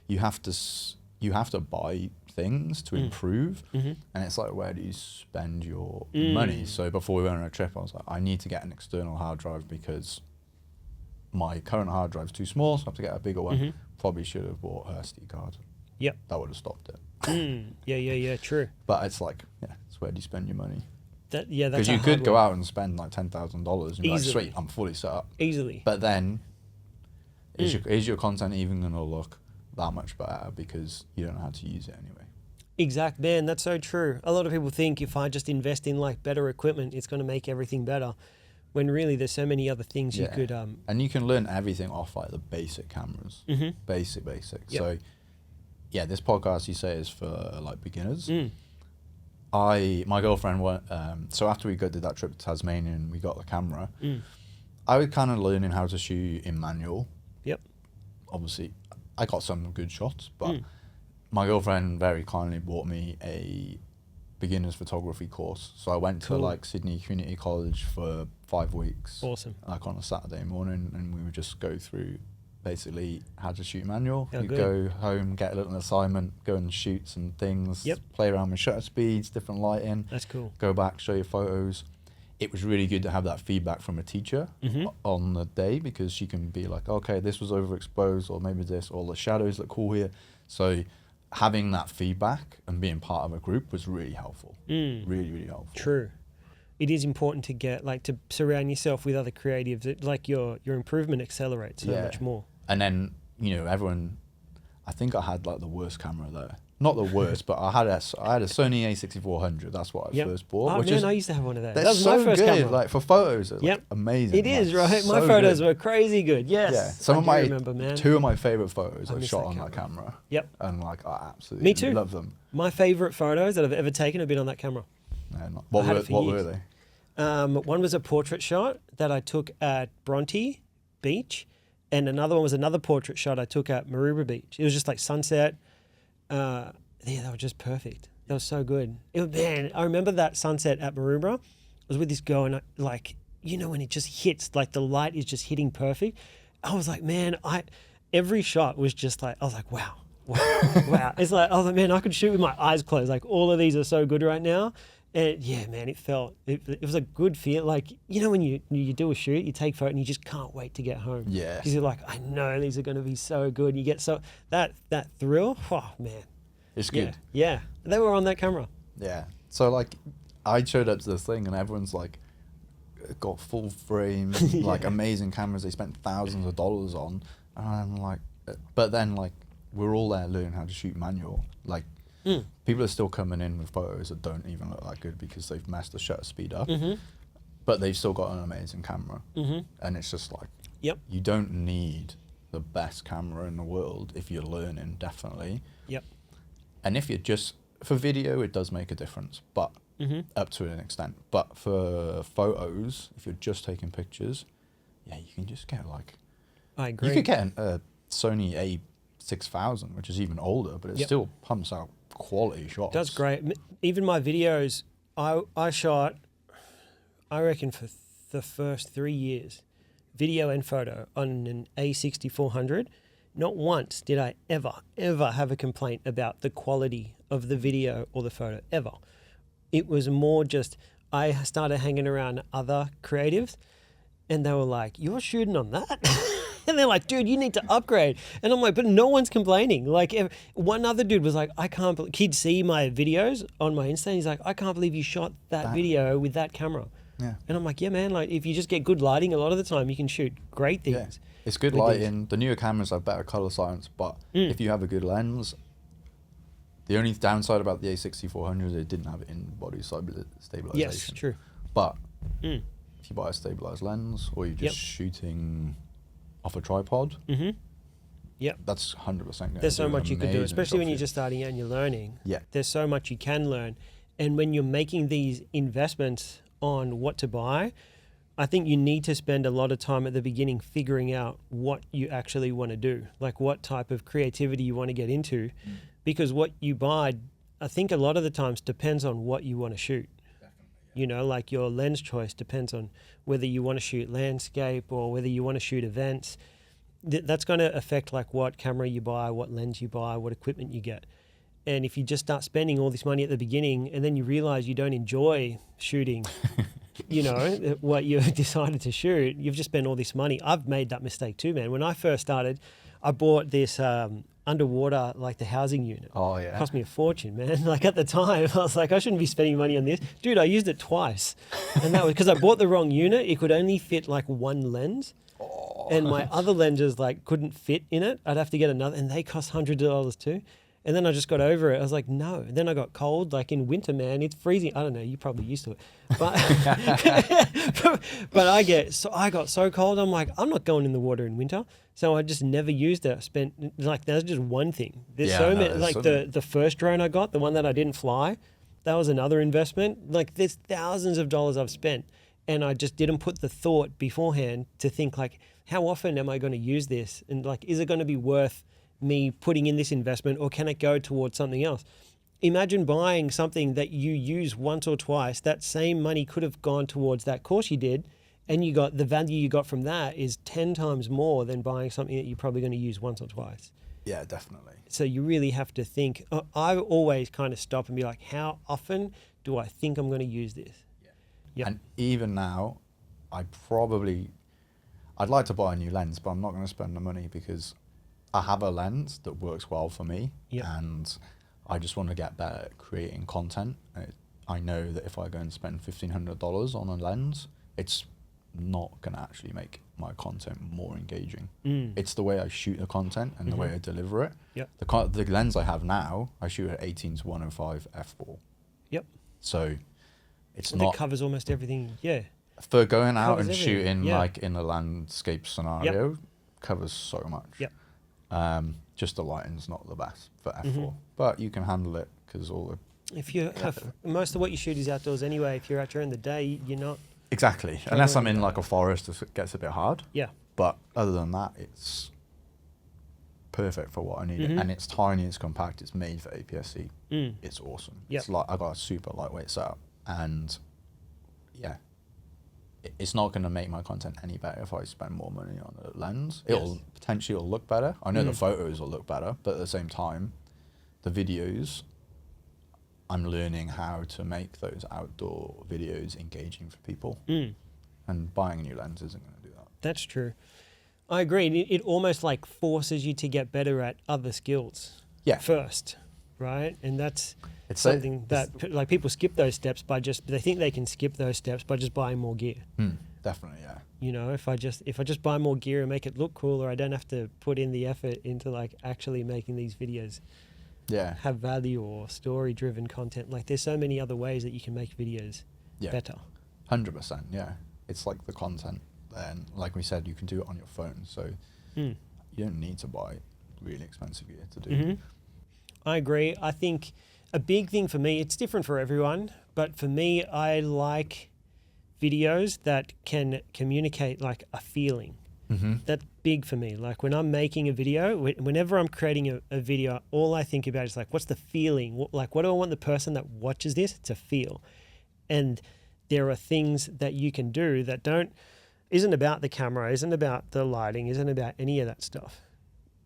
you have to buy things to improve, and it's like, where do you spend your money? So before we went on a trip, I was like, I need to get an external hard drive because my current hard drive's too small, so I have to get a bigger one. Probably should have bought an SD card. Yep. That would have stopped it. Yeah, true. But it's like, it's where do you spend your money? That's because you could go out and spend like $10,000 and be like, sweet, I'm fully set up. Easily. But then, is your content even going to look that much better because you don't know how to use it anyway? Exact, man. That's so true. A lot of people think if I just invest in like better equipment, it's going to make everything better. When really there's so many other things you could... And you can learn everything off like the basic cameras. Basic. Yep. So, yeah, this podcast you say is for like beginners. My girlfriend went... so after we did that trip to Tasmania and we got the camera, I was kind of learning how to shoot in manual. Yep. Obviously, I got some good shots, but my girlfriend very kindly bought me a beginner's photography course. So I went to like Sydney Community College for 5 weeks. Awesome. Like on a Saturday morning, and we would just go through basically how to shoot manual. Oh, you go home, get a little assignment, go and shoot some things, play around with shutter speeds, different lighting. That's cool. Go back, show your photos. It was really good to have that feedback from a teacher on the day, because she can be like, okay, this was overexposed, or maybe this, or the shadows look cool here. So having that feedback and being part of a group was really helpful. Really helpful. True. It is important to get, like, to surround yourself with other creatives. Like your improvement accelerates so much more. And then, everyone, I think I had like the worst camera there. Not the worst, but I had a Sony A6400. That's what I first bought. Oh man, I used to have one of those. That was my so first good. camera. Like for photos, it's like amazing. It is, right? So my photos were crazy good. Yes. Yeah. Some of my two of my favorite photos I shot on that camera. Yep. And like I absolutely love them. My favorite photos that I've ever taken have been on that camera. No, what were they? One was a portrait shot that I took at Bronte Beach, and another one was another portrait shot I took at Maroubra Beach. It was just like sunset. Yeah, that was just perfect. That was so good. Man, I remember that sunset at Maroubra. I was with this girl, and when it just hits, like the light is just hitting perfect. I was like, man, every shot was just like, I was like, wow. It's like, I was like, man, I could shoot with my eyes closed. Like all of these are so good right now. And yeah, man, it was a good feel. Like, when you do a shoot, you take photo and you just can't wait to get home. Yeah. Because you're like, I know these are going to be so good. You get that thrill. Oh, man. It's good. Yeah. They were on that camera. Yeah. So like, I showed up to this thing and everyone's like, got full frame, like amazing cameras they spent thousands of dollars on. And I'm like, but then like, we're all there learning how to shoot manual. Like, people are still coming in with photos that don't even look that good because they've messed the shutter speed up. But they've still got an amazing camera. And it's just like, you don't need the best camera in the world if you're learning, definitely. And if you're just, for video, it does make a difference, but up to an extent. But for photos, if you're just taking pictures, you can just get like... I agree. You could get a Sony A6000, which is even older, but it still pumps out quality shots. That's great. Even my videos, I shot, I reckon for the first 3 years, video and photo on an A6400. Not once did I ever have a complaint about the quality of the video or the photo, ever. It was more just, I started hanging around other creatives and they were like, you're shooting on that? And they're like, dude, you need to upgrade. And I'm like, but no one's complaining. Like one other dude was like, I can't believe, he'd see my videos on my Insta and he's like, I can't believe you shot that video with that camera. Yeah. And I'm like, yeah, man, like if you just get good lighting, a lot of the time you can shoot great things. Yeah. It's good lighting. The newer cameras have better color science, but if you have a good lens, The only downside about the A6400 is it didn't have in-body stabilization. Yes, true. But if you buy a stabilized lens or you're just shooting off a tripod, Yep. that's 100%. There's so much you can do, especially when you're just starting out and you're learning. Yeah. There's so much you can learn. And when you're making these investments on what to buy, I think you need to spend a lot of time at the beginning figuring out what you actually want to do, like what type of creativity you want to get into, because what you buy, I think a lot of the times depends on what you want to shoot. You know, like your lens choice depends on whether you want to shoot landscape or whether you want to shoot events. That's going to affect like what camera you buy, what lens you buy, what equipment you get. And if you just start spending all this money at the beginning and then you realize you don't enjoy shooting, you know, what you decided to shoot, you've just spent all this money. I've made that mistake too, man. When I first started, I bought this underwater, like the housing unit. Oh, yeah. It cost me a fortune, man. Like at the time, I was like, I shouldn't be spending money on this. Dude, I used it twice. And that was because I bought the wrong unit. It could only fit like one lens. And my other lenses like couldn't fit in it. I'd have to get another, and they cost $100 too. And then I just got over it. I was like, no. And then I got cold, like in winter, man. It's freezing. I don't know. You're probably used to it, but but I got so cold. I'm like, I'm not going in the water in winter. So I just never used it. I spent like that's just one thing. There's so many. Like the first drone I got, the one that I didn't fly, that was another investment. Like there's thousands of dollars I've spent, and I just didn't put the thought beforehand to think like, how often am I going to use this, and like, is it going to be worth me putting in this investment, or can it go towards something else? Imagine buying something that you use once or twice. That same money could have gone towards that course you did, and you got the value you got from that is 10 times more than buying something that you're probably going to use once or twice. Yeah, definitely. So you really have to think. I always kind of stop and be like, how often do I think I'm going to use this? Yeah. And even now, I'd like to buy a new lens, but I'm not going to spend the money because I have a lens that works well for me, and I just want to get better at creating content. I know that if I go and spend $1,500 on a lens, it's not going to actually make my content more engaging. It's the way I shoot the content and the way I deliver it. The lens I have now, I shoot at 18-105 f4. So it's not... It covers almost everything, For going out and shooting like in a landscape scenario, covers so much. Just the lighting's not the best for f4, but you can handle it because all the... If you most of what you shoot is outdoors anyway. If you're out during the day, you're not... Exactly. Unless I'm in like a forest, it gets a bit hard. But other than that, it's perfect for what I need. And it's tiny, it's compact, it's made for APS-C. It's awesome. It's like I got a super lightweight setup, and it's not going to make my content any better if I spend more money on a lens. It'll potentially look better. I know the photos will look better, but at the same time, the videos, I'm learning how to make those outdoor videos engaging for people. And buying a new lens isn't going to do that. That's true. I agree. It almost like forces you to get better at other skills first, right? And it's something that like people skip those steps they think they can skip those steps by just buying more gear. Definitely, yeah. You know, if I just buy more gear and make it look cooler, I don't have to put in the effort into like actually making these videos have value or story-driven content. Like there's so many other ways that you can make videos better. 100%, yeah. It's like the content. And like we said, you can do it on your phone, so you don't need to buy really expensive gear to do. I agree. I think a big thing for me, it's different for everyone, but for me, I like videos that can communicate like a feeling. That's big for me. Like when I'm making a video, whenever I'm creating a video, all I think about is like, what's the feeling? Like, what do I want the person that watches this to feel? And there are things that you can do that isn't about the camera, isn't about the lighting, isn't about any of that stuff.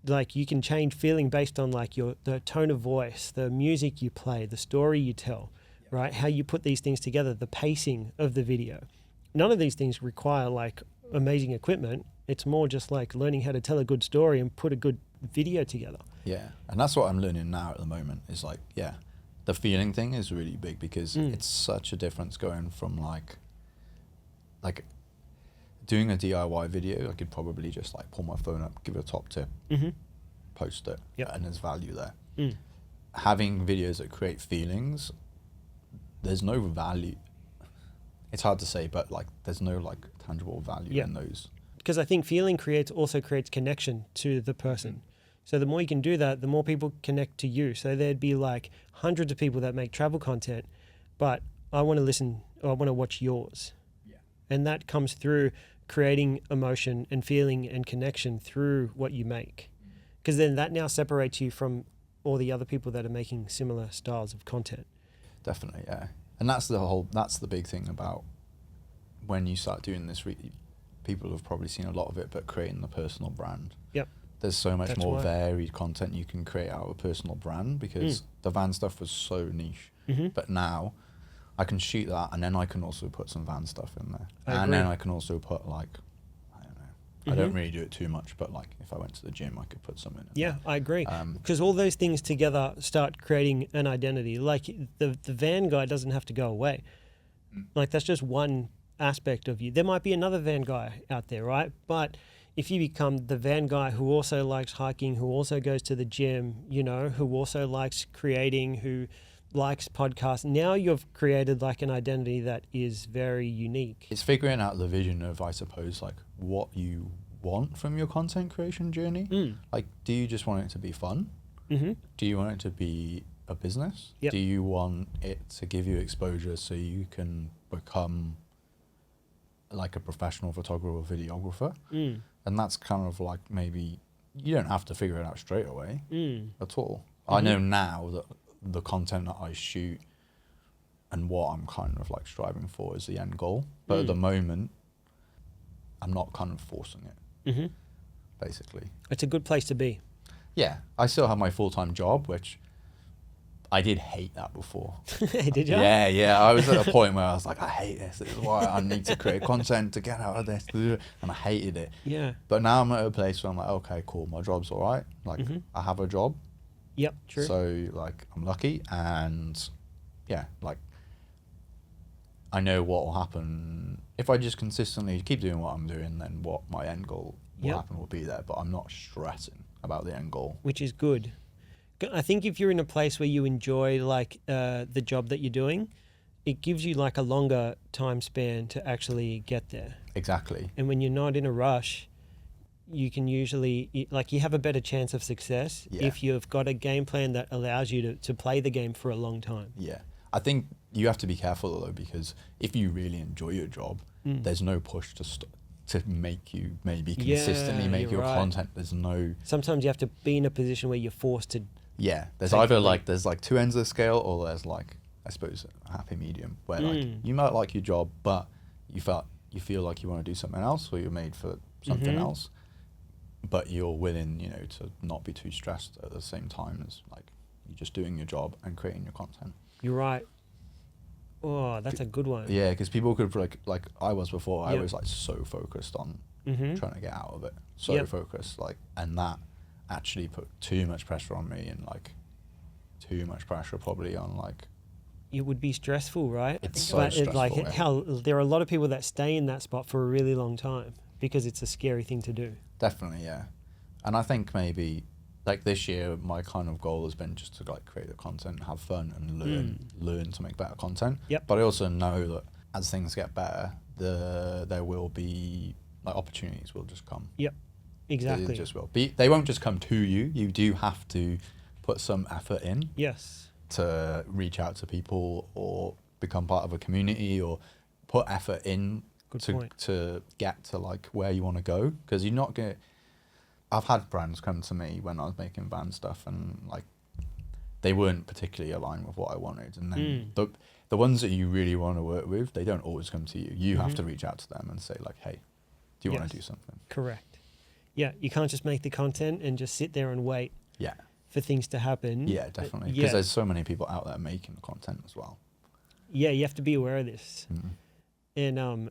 Like you can change feeling based on like the tone of voice, the music you play, the story you tell, right? How you put these things together, the pacing of the video. None of these things require like amazing equipment. It's more just like learning how to tell a good story and put a good video together. Yeah, and that's what I'm learning now at the moment is like, the feeling thing is really big because it's such a difference going from like doing a DIY video. I could probably just like pull my phone up, give it a top tip, post it, and there's value there. having videos that create feelings, there's no value. It's hard to say, but like there's no like tangible value in those. Because I think feeling also creates connection to the person. So the more you can do that, the more people connect to you. So there'd be like hundreds of people that make travel content, but I want to listen, or I want to watch yours. Yeah. And that comes through creating emotion and feeling and connection through what you make. Because then that now separates you from all the other people that are making similar styles of content. Definitely, yeah. And that's the big thing about when you start doing this, people have probably seen a lot of it, but creating the personal brand. Yep. There's so much more varied content you can create out of a personal brand, because the van stuff was so niche. But now I can shoot that, and then I can also put some van stuff in there. And then I can also put like, I don't know. I don't really do it too much, but like if I went to the gym, I could put some in it. Yeah, I agree. Because all those things together start creating an identity. Like the van guy doesn't have to go away. Like that's just one aspect of you. There might be another van guy out there, right? But if you become the van guy who also likes hiking, who also goes to the gym, you know, who also likes creating, who likes podcasts, now you've created like an identity that is very unique. It's figuring out the vision of, I suppose, like what you want from your content creation journey. Like, do you just want it to be fun? Do you want it to be a business? Yep. Do you want it to give you exposure so you can become like a professional photographer or videographer? And that's kind of like, maybe you don't have to figure it out straight away at all. I know now that the content that I shoot and what I'm kind of like striving for is the end goal, but at the moment I'm not kind of forcing it. Basically, it's a good place to be. Yeah, I still have my full-time job, which I did hate that before. Did you? Yeah. I was at a point where I was like, I hate this. This is why I need to create content to get out of this. And I hated it. Yeah. But now I'm at a place where I'm like, okay, cool. My job's all right. Like, I have a job. Yep, true. So, like, I'm lucky. And, yeah, like, I know what will happen. If I just consistently keep doing what I'm doing, then what my end goal will happen will be there. But I'm not stressing about the end goal. Which is good. I think if you're in a place where you enjoy like the job that you're doing, it gives you like a longer time span to actually get there. Exactly. And when you're not in a rush, you can usually, like, you have a better chance of success if you've got a game plan that allows you to play the game for a long time. Yeah. I think you have to be careful though, because if you really enjoy your job, there's no push to make you maybe consistently make your content. There's no... Sometimes you have to be in a position where you're forced to... Yeah, there's either like, there's like two ends of the scale, or there's like, I suppose, a happy medium where like you might like your job, but you feel like you want to do something else, or you're made for something else, but you're willing, you know, to not be too stressed at the same time as like you're just doing your job and creating your content. You're right. Oh, that's a good one. Yeah, because people could like I was before. I was like so focused on trying to get out of it, so focused, like, and that actually put too much pressure on me, and like too much pressure probably on like... It would be stressful, right? It's so stressful. Like how there are a lot of people that stay in that spot for a really long time because it's a scary thing to do. Definitely, yeah. And I think maybe like this year, my kind of goal has been just to like create the content, have fun, and learn to make better content. Yep. But I also know that as things get better, there will be like opportunities will just come. Yep. Exactly. They just will. They won't just come to you. You do have to put some effort in. Yes. To reach out to people or become part of a community or put effort in to get to like where you want to go. Because you're not going to... I've had brands come to me when I was making van stuff, and like they weren't particularly aligned with what I wanted. And then the ones that you really want to work with, they don't always come to you. You have to reach out to them and say like, hey, do you want to do something? Correct. Yeah, you can't just make the content and just sit there and wait for things to happen. Yeah, definitely. Because there's so many people out there making the content as well. Yeah, you have to be aware of this. And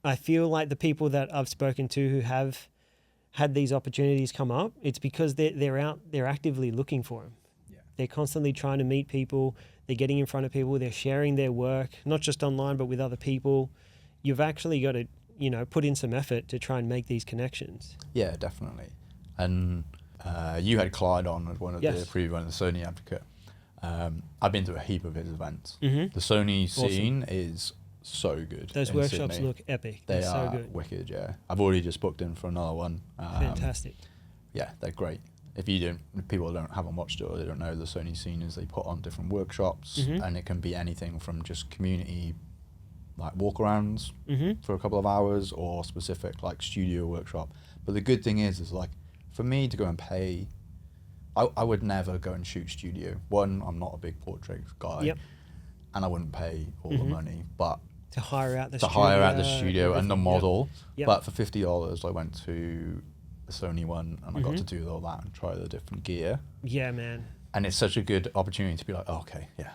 I feel like the people that I've spoken to who have had these opportunities come up, it's because they're actively looking for them. Yeah. They're constantly trying to meet people. They're getting in front of people. They're sharing their work, not just online, but with other people. You've actually got to, you know, put in some effort to try and make these connections. Yeah, definitely. And you had Clyde on as one of the preview on the Sony Advocate. I've been to a heap of his events. Mm-hmm. The Sony scene is so good. Those in workshops Sydney. look epic. They They're are so good. wicked, yeah. I've already just booked in for another one. Fantastic. Yeah, they're great. If people haven't watched it or they don't know, the Sony scene is they put on different workshops, Mm-hmm. and it can be anything from just community like walkarounds Mm-hmm. for a couple of hours or specific like studio workshop. But the good thing is like for me to go and pay, I would never go and shoot studio. One, I'm not a big portrait guy, Yep. and I wouldn't pay all the money, but To hire out the to studio. hire out the studio and the everything. model. Yep. But for $50, I went to the Sony one and I got Mhm. to do all that and try the different gear. Yeah, man. And it's such a good opportunity to be like, oh, okay, yeah,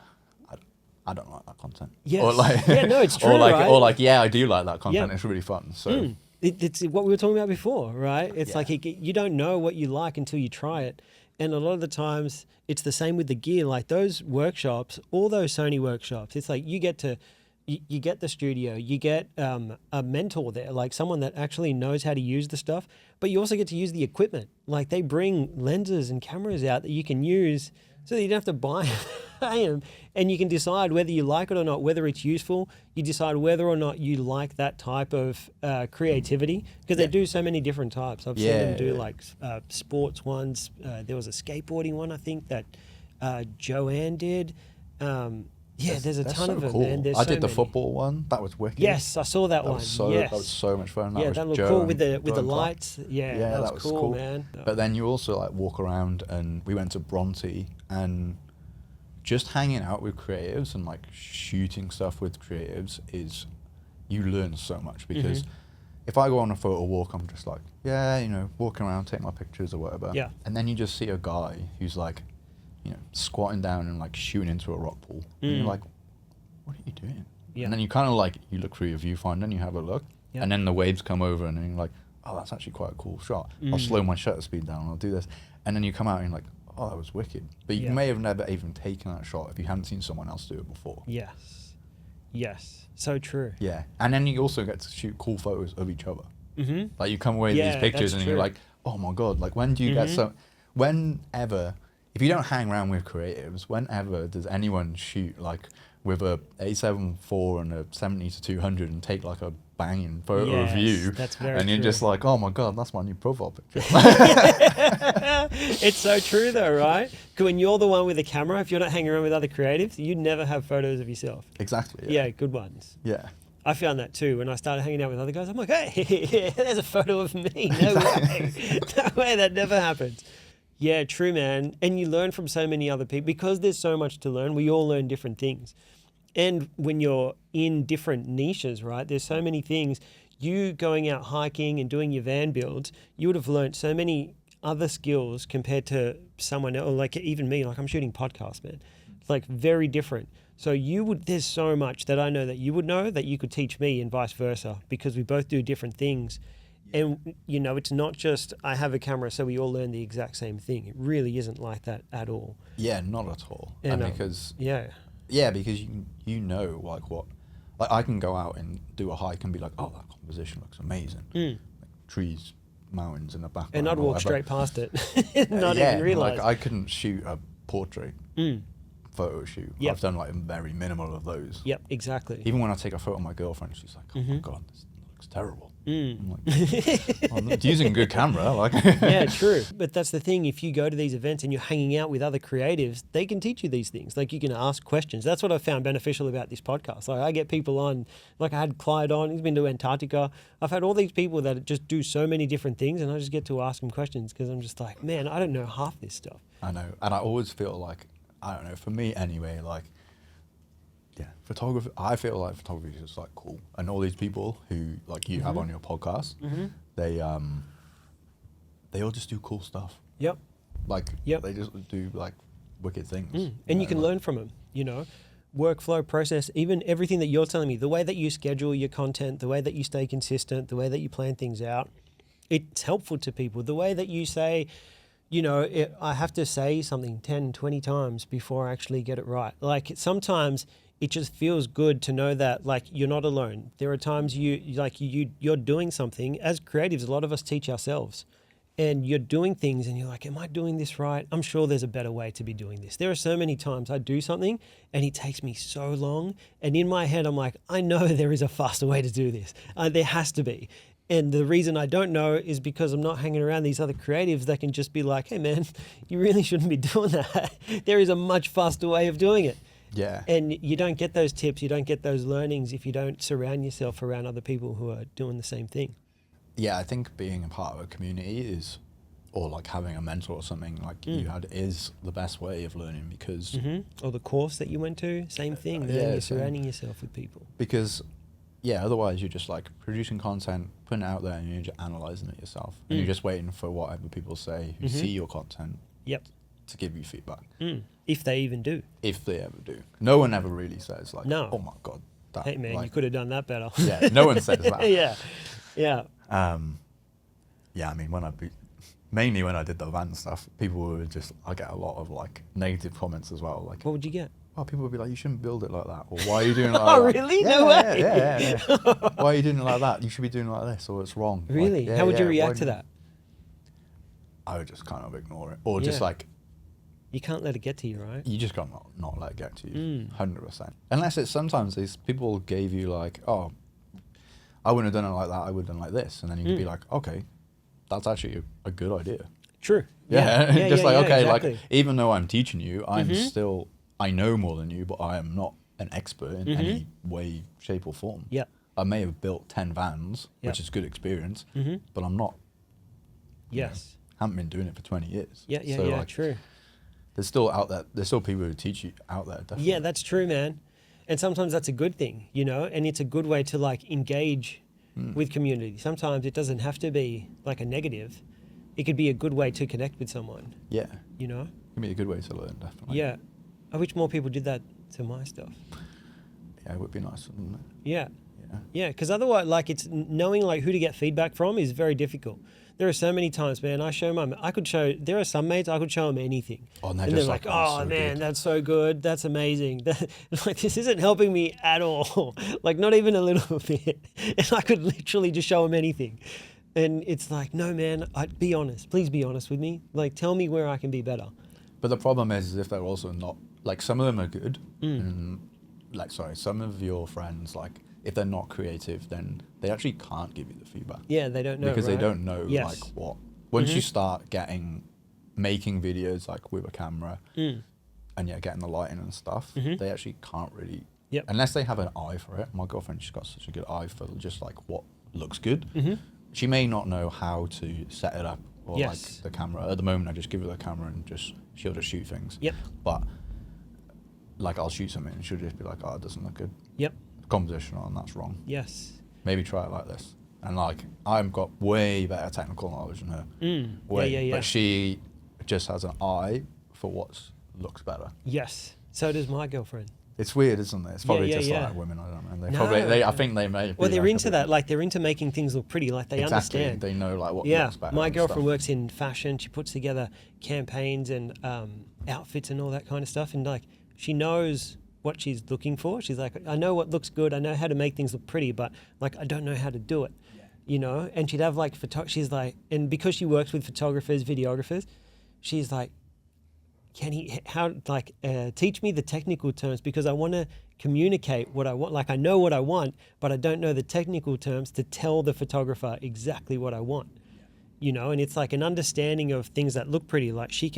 I don't like that content. Yes. Or like, Yeah, no, it's true, or like, right? or like, yeah, I do like that content. Yeah. It's really fun. So It's what we were talking about before, right? It's Yeah. like you don't know what you like until you try it. And a lot of the times it's the same with the gear. Like those workshops, all those Sony workshops, it's like you get the studio, you get a mentor there, like someone that actually knows how to use the stuff, but you also get to use the equipment. Like they bring lenses and cameras out that you can use so that you don't have to buy them, and you can decide whether you like it or not, whether it's useful. You decide whether or not you like that type of creativity, because they do so many different types. I've seen them do like sports ones. There was a skateboarding one, I think, that Joanne did. There's a that's ton so of them, cool. man. There's I so did the many. football one. That was wicked. Yes, I saw that That one. was so yes. that was so much fun. Yeah, was that looked Joe cool and with the Clark. lights. Yeah, that was cool, man. But then you also like walk around, and we went to Bronte, and just hanging out with creatives and like shooting stuff with creatives is, you learn so much, because if I go on a photo walk, I'm just like, yeah, walking around, take my pictures or whatever. Yeah. And then you just see a guy who's like, squatting down and like shooting into a rock pool. And you're like, what are you doing? Yeah. And then you kind of like, you look through your viewfinder and you have a look. Yeah. And then the waves come over and then you're like, oh, that's actually quite a cool shot. I'll slow my shutter speed down, I'll do this. And then you come out and you're like, oh, that was wicked. But you may have never even taken that shot if you hadn't seen someone else do it before. Yes. So true. Yeah. And then you also get to shoot cool photos of each other. Mm-hmm. Like you come away with Yeah, these pictures that's and you're true. like, oh my God, like when do you get so, whenever, if you don't hang around with creatives, whenever does anyone shoot like with a A7 IV and a 70-200 and take like a banging photo of you, that's very and you're true. just like, oh my God, that's my new profile picture. It's so true though, right? 'Cause when you're the one with the camera, if you're not hanging around with other creatives, you'd never have photos of yourself. Exactly. Yeah, good ones. Yeah. I found that too. When I started hanging out with other guys, I'm like, hey, there's a photo of me. No way. No way, that never happens. Yeah, true, man. And you learn from so many other people. Because there's so much to learn, we all learn different things. And when you're in different niches, right, there's so many things. You going out hiking and doing your van builds, you would have learned so many other skills compared to someone else, like even me, like I'm shooting podcasts, man. It's like very different. So there's so much that I know that you would know that you could teach me and vice versa, because we both do different things. And, it's not just I have a camera so we all learn the exact same thing. It really isn't like that at all. Yeah, not at all. And, because because you know like what, like I can go out and do a hike and be like, oh, that composition looks amazing. Like trees, mountains in the background. And I'd or walk whatever. straight past it, not even realize. Like I couldn't shoot a portrait photo shoot. Yep. I've done like very minimal of those. Yep, exactly. Even when I take a photo of my girlfriend, she's like, oh my God, this looks terrible. I'm like, oh, I'm using a good camera. Like, Yeah, true. But that's the thing. If you go to these events and you're hanging out with other creatives, they can teach you these things. Like you can ask questions. That's what I found beneficial about this podcast. Like I get people on, like I had Clyde on, he's been to Antarctica. I've had all these people that just do so many different things, and I just get to ask them questions because I'm just like, man, I don't know half this stuff. I know. And I always feel like, I don't know, for me anyway, like, yeah, photography, I feel like photography is just like cool. And all these people who like you have on your podcast, they all just do cool stuff. Yep. Like, Yep. they just do like wicked things. And you can like, learn from them, workflow process, even everything that you're telling me, the way that you schedule your content, the way that you stay consistent, the way that you plan things out, it's helpful to people. The way that you say, I have to say something 10, 20 times before I actually get it right. Like sometimes it just feels good to know that like you're not alone. There are times you're doing something as creatives. A lot of us teach ourselves, and you're doing things and you're like, am I doing this right? I'm sure there's a better way to be doing this. There are so many times I do something and it takes me so long. And in my head, I'm like, I know there is a faster way to do this. There has to be. And the reason I don't know is because I'm not hanging around these other creatives that can just be like, hey man, you really shouldn't be doing that. There is a much faster way of doing it. Yeah. And you don't get those tips, you don't get those learnings if you don't surround yourself around other people who are doing the same thing. Yeah, I think being a part of a community is, or like having a mentor or something like you had, is the best way of learning, because Or the course that you went to, same thing. yeah, You're same. surrounding yourself with people. because yeah, otherwise you're just like producing content, putting it out there, and you're just analyzing it yourself, and you're just waiting for whatever people say who see your content Yep. to give you feedback, If they even do. if they ever do. No one ever really says like, No. oh my god, that, Hey man, like, you could have done that better. yeah, no one says that. Yeah. Yeah. Yeah, I mean, mainly when I did the van stuff, people were just, I get a lot of like negative comments as well. Like, What would you get? oh, people would be like, you shouldn't build it like that, or why are you doing it like Oh, that? really? Yeah, No way. Yeah. Why are you doing it like that? You should be doing it like this, or it's wrong. Like, Really? yeah, How would you why react to do you- that? I would just kind of ignore it, or just Yeah. like, You can't let it get to you, right? you just got not let it get to you, 100%. Unless it's sometimes these people gave you like, oh, I wouldn't have done it like that, I would have done it like this, and then you'd be like, okay, that's actually a good idea. True. Yeah, Yeah, just yeah, like, yeah, okay, exactly. like, even though I'm teaching you, I'm still, I know more than you, but I am not an expert in any way, shape, or form. Yep. I may have built 10 vans, Yep. which is good experience, but I'm not, Yes. haven't been doing it for 20 years. Yeah, yeah, So, yeah, like, true. there's still out there, there's still people who teach you out there, definitely. Yeah, that's true, man. And sometimes that's a good thing, you know, and it's a good way to like engage with community. Sometimes it doesn't have to be like a negative. It could be a good way to connect with someone, Yeah, you know? can be a good way to learn, definitely. Yeah. I wish more people did that to my stuff. Yeah, it would be nice, wouldn't it? Yeah. Yeah. Yeah, because otherwise, like, it's knowing like who to get feedback from is very difficult. There are so many times, man. There are some mates I could show them anything, Oh, and and they're they're just like, like, "Oh "Oh, so man, good." that's so good, that's amazing." Like, this isn't helping me at all. Like, not even a little bit. And I could literally just show them anything, and it's like, no, man. Be honest. Please be honest with me. Like, tell me where I can be better. But the problem is if they're also not, like, some of them are good, and like, sorry, some of your friends, like, if they're not creative, then they actually can't give you the feedback. Yeah, they don't know Because they right? don't know, Yes. like, what. Once you start making videos, like, with a camera, and yeah, getting the lighting and stuff, they actually can't really, Yep. unless they have an eye for it. My girlfriend, she's got such a good eye for just, like, what looks good. She may not know how to set it up, or, Yes. like, the camera. At the moment, I just give her the camera and she'll just shoot things. Yep. But, like, I'll shoot something and she'll just be like, oh, it doesn't look good. Yep. Composition on, that's wrong. Yes. Maybe try it like this. And, like, I've got way better technical knowledge than her. Way. Yeah. But she just has an eye for what looks better. Yes. So does my girlfriend. It's weird, isn't it? It's probably yeah, just yeah. like women, I don't know. They No. probably, I think they may. Well, be they're like a into bit- that. Like, they're into making things look pretty. Like, they Exactly. understand. They know, like, what Yeah, looks better. my and girlfriend stuff. works in fashion. She puts together campaigns and outfits and all that kind of stuff. And like, she knows what she's looking for. She's like, I know what looks good. I know how to make things look pretty, but like, I don't know how to do it. You know. And she'd have like she's like, and because she works with photographers, videographers, she's like, teach me the technical terms, because I want to communicate what I want. Like, I know what I want, but I don't know the technical terms to tell the photographer exactly what I want. You know, and it's like an understanding of things that look pretty. Like, she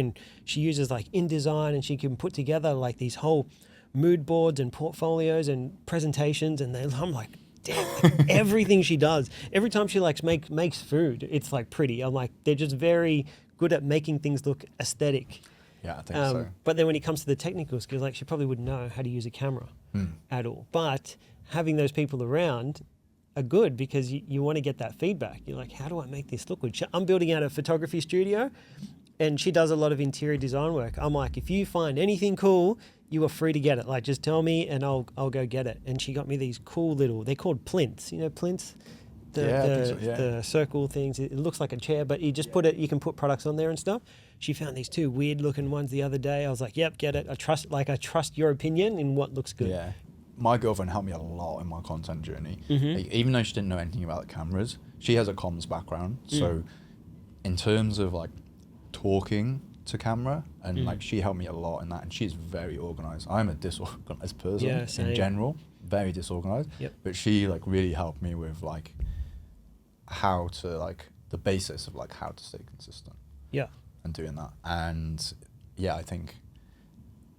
uses like InDesign, and she can put together like these whole mood boards and portfolios and presentations. And I'm like, damn, like, everything she does, every time she like makes food, it's like pretty. I'm like, they're just very good at making things look aesthetic. Yeah, I think so. But then when it comes to the technical skills, like, she probably wouldn't know how to use a camera at all. But having those people around are good, because you want to get that feedback. You're like, how do I make this look good? I'm building out a photography studio, and she does a lot of interior design work. I'm like, if you find anything cool, you are free to get it. Like, just tell me and I'll go get it. And she got me these cool they're called plinths. You know, plinths? Yeah, I think so, yeah. The circle things. It looks like a chair, but you just you can put products on there and stuff. She found these two weird looking ones the other day. I was like, yep, get it. I trust your opinion in what looks good. Yeah. My girlfriend helped me a lot in my content journey. Like, even though she didn't know anything about the cameras, she has a comms background. So in terms of like talking to camera, and like she helped me a lot in that, and she's very organized. I'm a disorganized person in general, very disorganized. But she like really helped me with like how to like the basis of like how to stay consistent. And doing that. And I think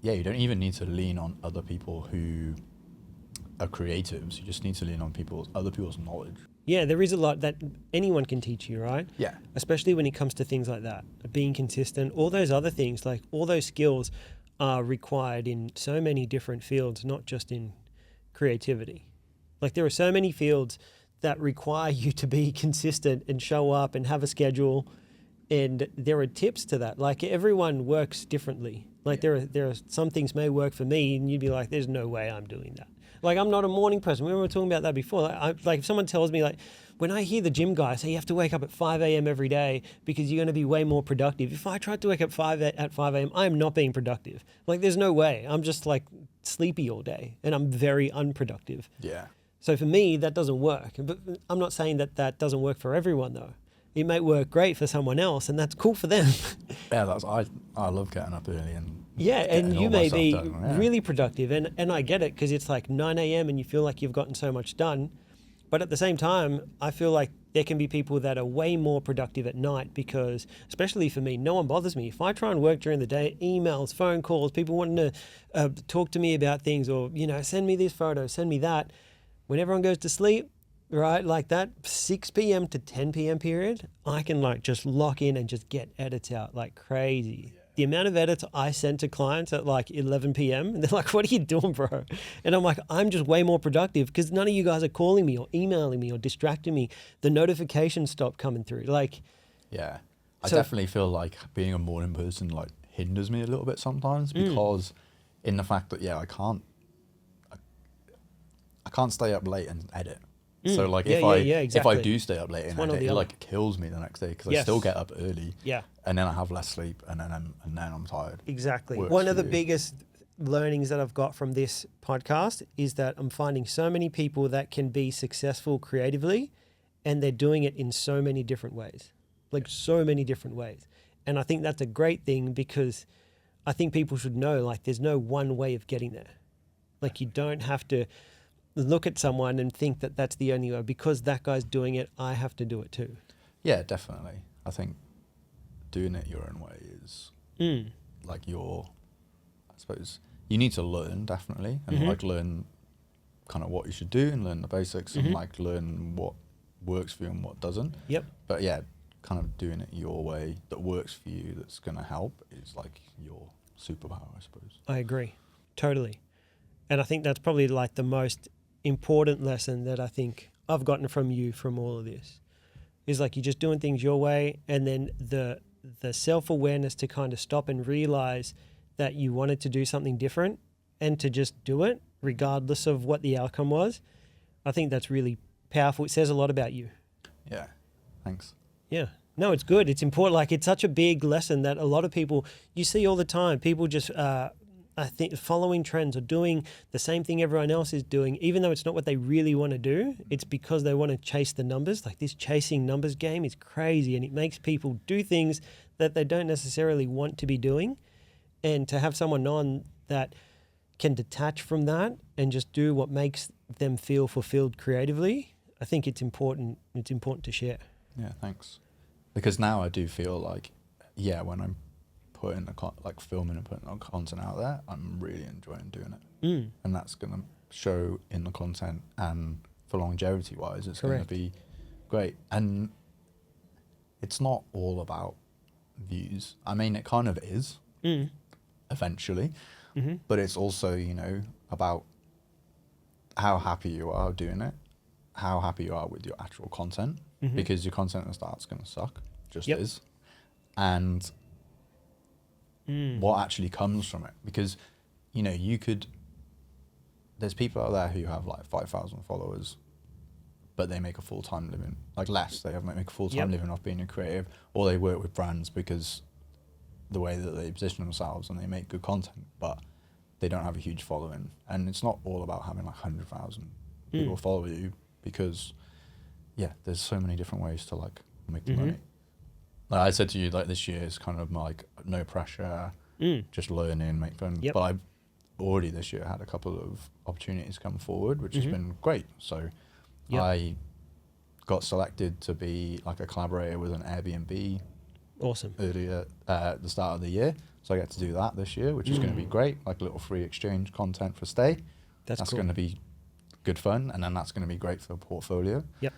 you don't even need to lean on other people who are creatives. You just need to lean on other people's knowledge. There is a lot that anyone can teach you, right? Especially when it comes to things like that, being consistent, all those other things, like all those skills are required in so many different fields, not just in creativity. Like there are so many fields that require you to be consistent and show up and have a schedule. And there are tips to that. Like everyone works differently. Like there are some things may work for me and you'd be like, there's no way I'm doing that. Like I'm not a morning person. We were talking about that before. Like if someone tells me like, when I hear the gym guy say you have to wake up at 5 a.m. every day because you're going to be way more productive. If I tried to wake up at 5 a.m., I am not being productive. Like there's no way. I'm just like sleepy all day and I'm very unproductive. So for me, that doesn't work. But I'm not saying that doesn't work for everyone though. It might work great for someone else and that's cool for them. I love getting up early and and you may be really productive and I get it because it's like 9 a.m. and you feel like you've gotten so much done. But at the same time, I feel like there can be people that are way more productive at night because, especially for me, no one bothers me. If I try and work during the day, emails, phone calls, people wanting to talk to me about things or, send me this photo, send me that. When everyone goes to sleep, right, like that 6 p.m. to 10 p.m. period, I can like just lock in and just get edits out like crazy. The amount of edits I send to clients at like 11 p.m. and they're like, what are you doing, bro? And I'm like, I'm just way more productive because none of you guys are calling me or emailing me or distracting me. The notifications stop coming through. Like, I definitely feel like being a morning person like hinders me a little bit sometimes because in the fact that, I can't stay up late and edit. So like if I do stay up late and edit, it like kills me the next day because I still get up early. And then I have less sleep and then I'm tired. Exactly. One of the biggest learnings that I've got from this podcast is that I'm finding so many people that can be successful creatively and they're doing it in so many different ways. Like so many different ways. And I think that's a great thing because I think people should know like there's no one way of getting there. Like you don't have to look at someone and think that that's the only way. Because that guy's doing it, I have to do it too. Yeah, definitely. I think doing it your own way is like I suppose you need to learn definitely and like learn kind of what you should do and learn the basics and like learn what works for you and what doesn't. But kind of doing it your way that works for you that's going to help is like your superpower, I suppose. I agree. Totally. And I think that's probably like the most important lesson that I think I've gotten from you from all of this is like you're just doing things your way and then the self-awareness to kind of stop and realize that you wanted to do something different and to just do it regardless of what the outcome was. I think that's really powerful. It says a lot about you. Yeah. Thanks. Yeah. No, it's good. It's important. Like it's such a big lesson that a lot of people, you see all the time, people just I think following trends or doing the same thing everyone else is doing, even though it's not what they really want to do, it's because they want to chase the numbers. Like this chasing numbers game is crazy and it makes people do things that they don't necessarily want to be doing. And to have someone on that can detach from that and just do what makes them feel fulfilled creatively, I think it's important. It's important to share. Yeah, thanks. Because now I do feel like, when I'm putting filming and putting the content out there, I'm really enjoying doing it. And that's going to show in the content and for longevity wise, it's going to be great. And it's not all about views. I mean, it kind of is eventually, but it's also, about how happy you are doing it, how happy you are with your actual content, because your content at the start's going to suck, just is. And what actually comes from it, because there's people out there who have like 5,000 followers but they make a full-time living, like less, they make a full-time living off being a creative, or they work with brands because the way that they position themselves and they make good content, but they don't have a huge following. And it's not all about having like 100,000 people follow you, because there's so many different ways to like make the money. Like I said to you, like this year is kind of like no pressure, just learning, make fun. Yep. But I've already this year had a couple of opportunities come forward, which has been great. So Yep. I got selected to be like a collaborator with an Airbnb Awesome. earlier at the start of the year. So I get to do that this year, which is going to be great. Like a little free exchange content for stay. That's cool. going to be good fun, and then that's going to be great for the portfolio. Yep.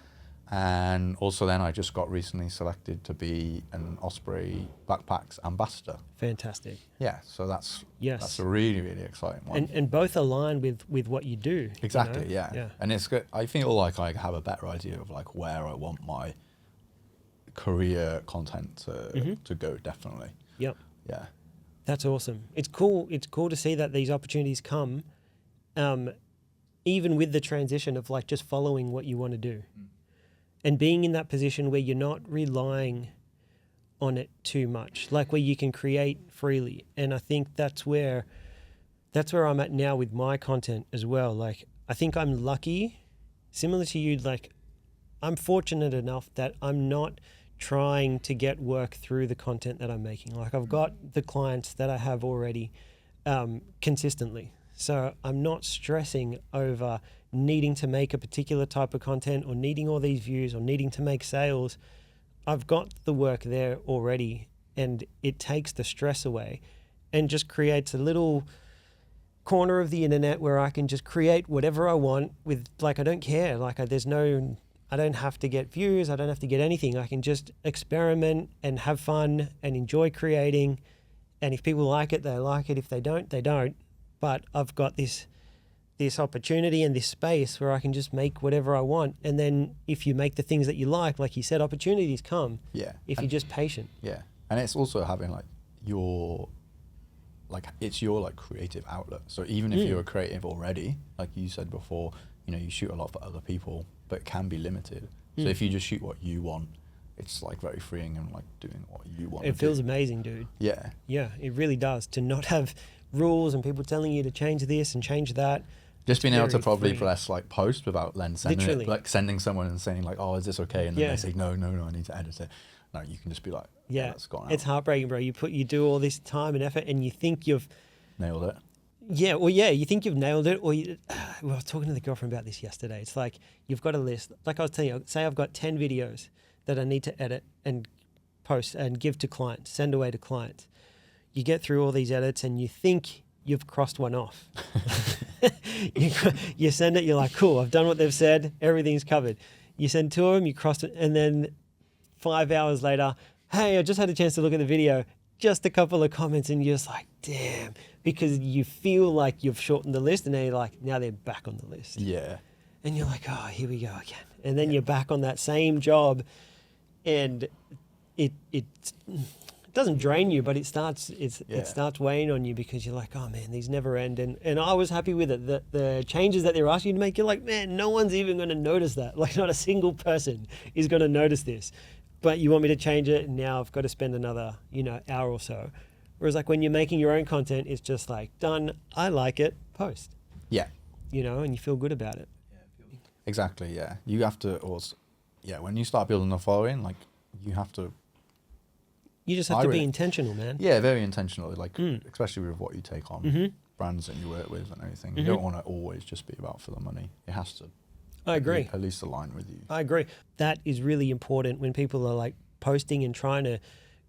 And also then I just got recently selected to be an Osprey Backpacks ambassador. Fantastic. Yeah, so that's Yes. a really, really exciting one. And both align with what you do. Exactly, you know? yeah. Yeah. And it's good. I feel like I have a better idea of like where I want my career content to go, definitely. Yep. Yeah. That's awesome. It's cool. It's cool to see that these opportunities come, even with the transition of like just following what you want to do, and being in that position where you're not relying on it too much, like where you can create freely. And I think that's where I'm at now with my content as well. Like I think I'm lucky, similar to you. Like I'm fortunate enough that I'm not trying to get work through the content that I'm making. Like I've got the clients that I have already consistently. So I'm not stressing over needing to make a particular type of content or needing all these views or needing to make sales. I've got the work there already, and it takes the stress away and just creates a little corner of the internet where I can just create whatever I want with, like, I don't care. Like I don't have to get views. I don't have to get anything. I can just experiment and have fun and enjoy creating. And if people like it, they like it. If they don't, they don't. But I've got this opportunity and this space where I can just make whatever I want. And then if you make the things that you like you said, opportunities come. Yeah. If you're just patient. Yeah. And it's also having like it's your like creative outlet. So even if you're a creative already, like you said before, you know, you shoot a lot for other people, but it can be limited. So if you just shoot what you want, it's like very freeing and like doing what you want. It feels amazing, dude. Yeah. Yeah, it really does. To not have rules and people telling you to change this and change that. Just being able to very probably free. press like post without then sending Literally. it, like sending someone and saying like, oh, is this okay? And then Yeah. they say, no, I need to edit it. No, you can just be like, Yeah, that's gone out. it's heartbreaking, bro. You do all this time and effort and you think you've, Nailed it. you think you've nailed it, or well, I was talking to the girlfriend about this yesterday. It's like you've got a list. Like I was telling you, say I've got 10 videos that I need to edit and post and give to clients, send away to clients. You get through all these edits and you think you've crossed one off. You send it, you're like, cool, I've done what they've said, everything's covered. You send two of them, you crossed it, and then 5 hours later, hey, I just had a chance to look at the video, just a couple of comments, and you're just like, damn, because you feel like you've shortened the list, and then you're like, now they're back on the list. Yeah. And you're like, oh, here we go again. And then you're back on that same job, and it doesn't drain you, but it starts weighing on you because you're like, oh man, these never end. And I was happy with it. The changes that they're asking you to make, you're like, man, no one's even going to notice that. Like not a single person is going to notice this. But you want me to change it, and now I've got to spend another, hour or so. Whereas like when you're making your own content, it's just like, done, I like it, post. Yeah. And you feel good about it. Exactly, yeah. You have to also, when you start building a following, like you have to. You just have to be intentional, man. Yeah, very intentional, like especially with what you take on, brands that you work with and everything. You don't want to always just be about for the money. It has to. I agree. At least align with you. I agree. That is really important when people are like posting and trying to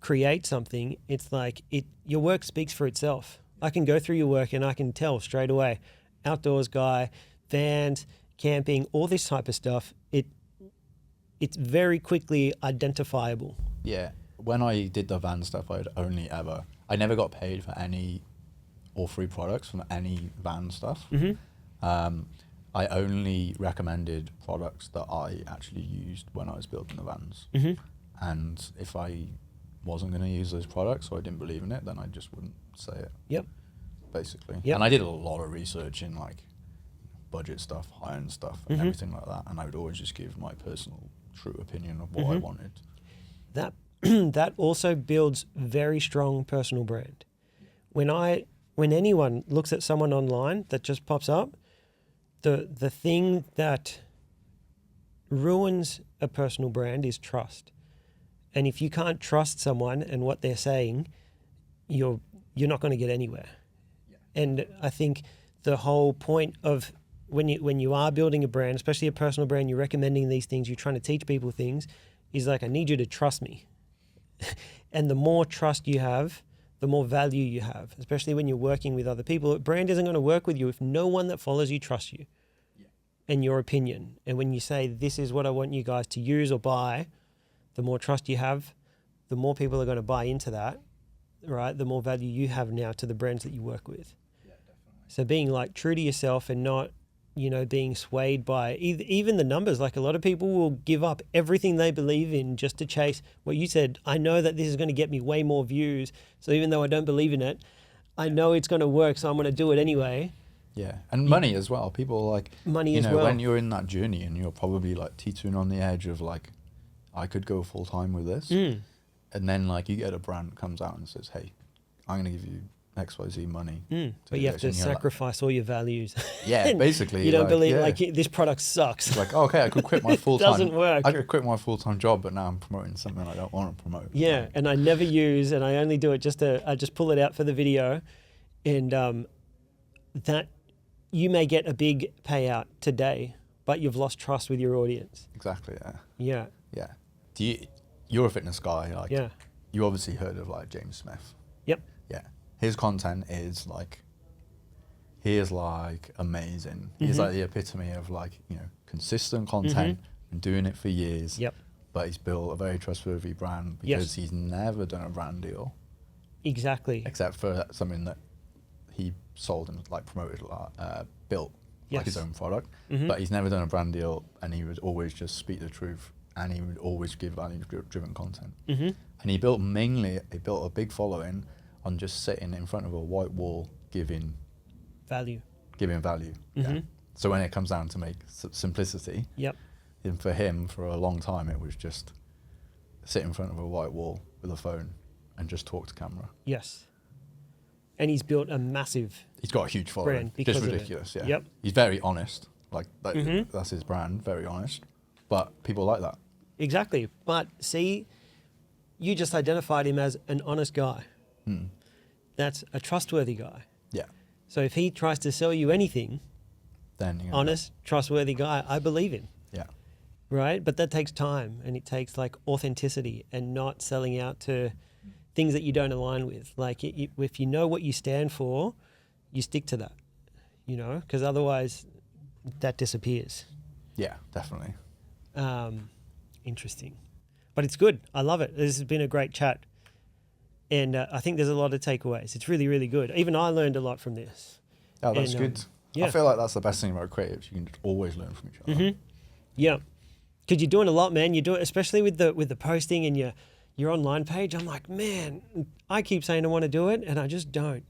create something. It's like your work speaks for itself. I can go through your work and I can tell straight away, outdoors guy, vans, camping, all this type of stuff. It's very quickly identifiable. Yeah. When I did the van stuff, I never got paid for any or free products from any van stuff. I only recommended products that I actually used when I was building the vans. And if I wasn't going to use those products or I didn't believe in it, then I just wouldn't say it. Yep. Basically. Yep. And I did a lot of research in like budget stuff, high-end stuff, and everything like that. And I would always just give my personal true opinion of what I wanted. That also builds very strong personal brand. When anyone looks at someone online that just pops up, the thing that ruins a personal brand is trust. And if you can't trust someone and what they're saying, you're not going to get anywhere. And I think the whole point of when you are building a brand, especially a personal brand, you're recommending these things, you're trying to teach people things, is like, I need you to trust me. And the more trust you have, the more value you have, especially when you're working with other people. A brand isn't going to work with you if no one that follows you trusts you and your opinion. And when you say, this is what I want you guys to use or buy, the more trust you have, the more people are going to buy into that, right? The more value you have now to the brands that you work with. Yeah, definitely. So being like true to yourself and not, being swayed by even the numbers. Like a lot of people will give up everything they believe in just to chase what you said. I know that this is going to get me way more views. So even though I don't believe in it, I know it's going to work. So I'm going to do it anyway. Yeah. And money as well. People are like, money as well. When you're in that journey and you're probably like teetering on the edge of like, I could go full time with this. And then like you get a brand that comes out and says, hey, I'm going to give you XYZ money. But you have to sacrifice all your values. Yeah, basically. You don't believe this product sucks. It's like, okay, I could quit my full time. Doesn't work. I could quit my full time job, but now I'm promoting something I don't want to promote. Yeah, and I never use, and I only do it I just pull it out for the video, and that you may get a big payout today, but you've lost trust with your audience. Exactly. Yeah. Yeah. Yeah. You're a fitness guy. Like, yeah. You obviously heard of like James Smith. Yep. Yeah. His content is like, he is like amazing. He's like the epitome of like, consistent content and doing it for years. Yep. But he's built a very trustworthy brand because he's never done a brand deal. Exactly. Except for something that he sold and like promoted, built like his own product. But he's never done a brand deal, and he would always just speak the truth, and he would always give value-driven content. And he built a big following on just sitting in front of a white wall giving value. Yeah. So when it comes down to make simplicity, and for him, for a long time, it was just sit in front of a white wall with a phone and just talk to camera. Yes. And he's built a massive He's got a huge following. Just ridiculous, yeah. Yep. He's very honest. Like, that's his brand, very honest. But people like that. Exactly. But see, you just identified him as an honest guy. That's a trustworthy guy. Yeah. So if he tries to sell you anything, then honest, trustworthy guy, I believe him. Yeah. Right? But that takes time, and it takes like authenticity and not selling out to things that you don't align with. Like if you know what you stand for, you stick to that, because otherwise that disappears. Yeah, definitely. Interesting. But it's good. I love it. This has been a great chat. And I think there's a lot of takeaways. It's really, really good. Even I learned a lot from this. Oh, that's good. I feel like that's the best thing about creatives. You can just always learn from each other. Yeah. Because you're doing a lot, man. You do it, especially with the posting and your online page. I'm like, man, I keep saying I want to do it, and I just don't.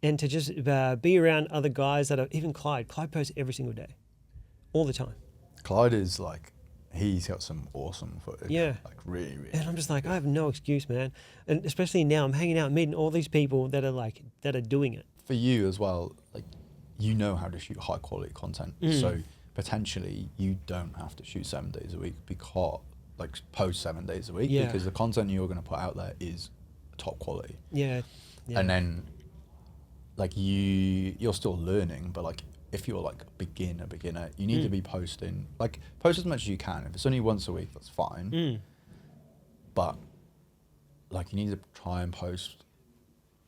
And to just be around other guys that are, even Clyde posts every single day, all the time. Clyde is like, he's got some awesome footage. Yeah. Like really, really. And I'm just like, I have no excuse, man. And especially now I'm hanging out, meeting all these people that are doing it. For you as well, like, how to shoot high quality content. So potentially you don't have to shoot 7 days a week post 7 days a week because the content you're going to put out there is top quality. Yeah. And then like you're still learning, but like if you're like a beginner, you need to be posting, like post as much as you can. If it's only once a week, that's fine. But like you need to try and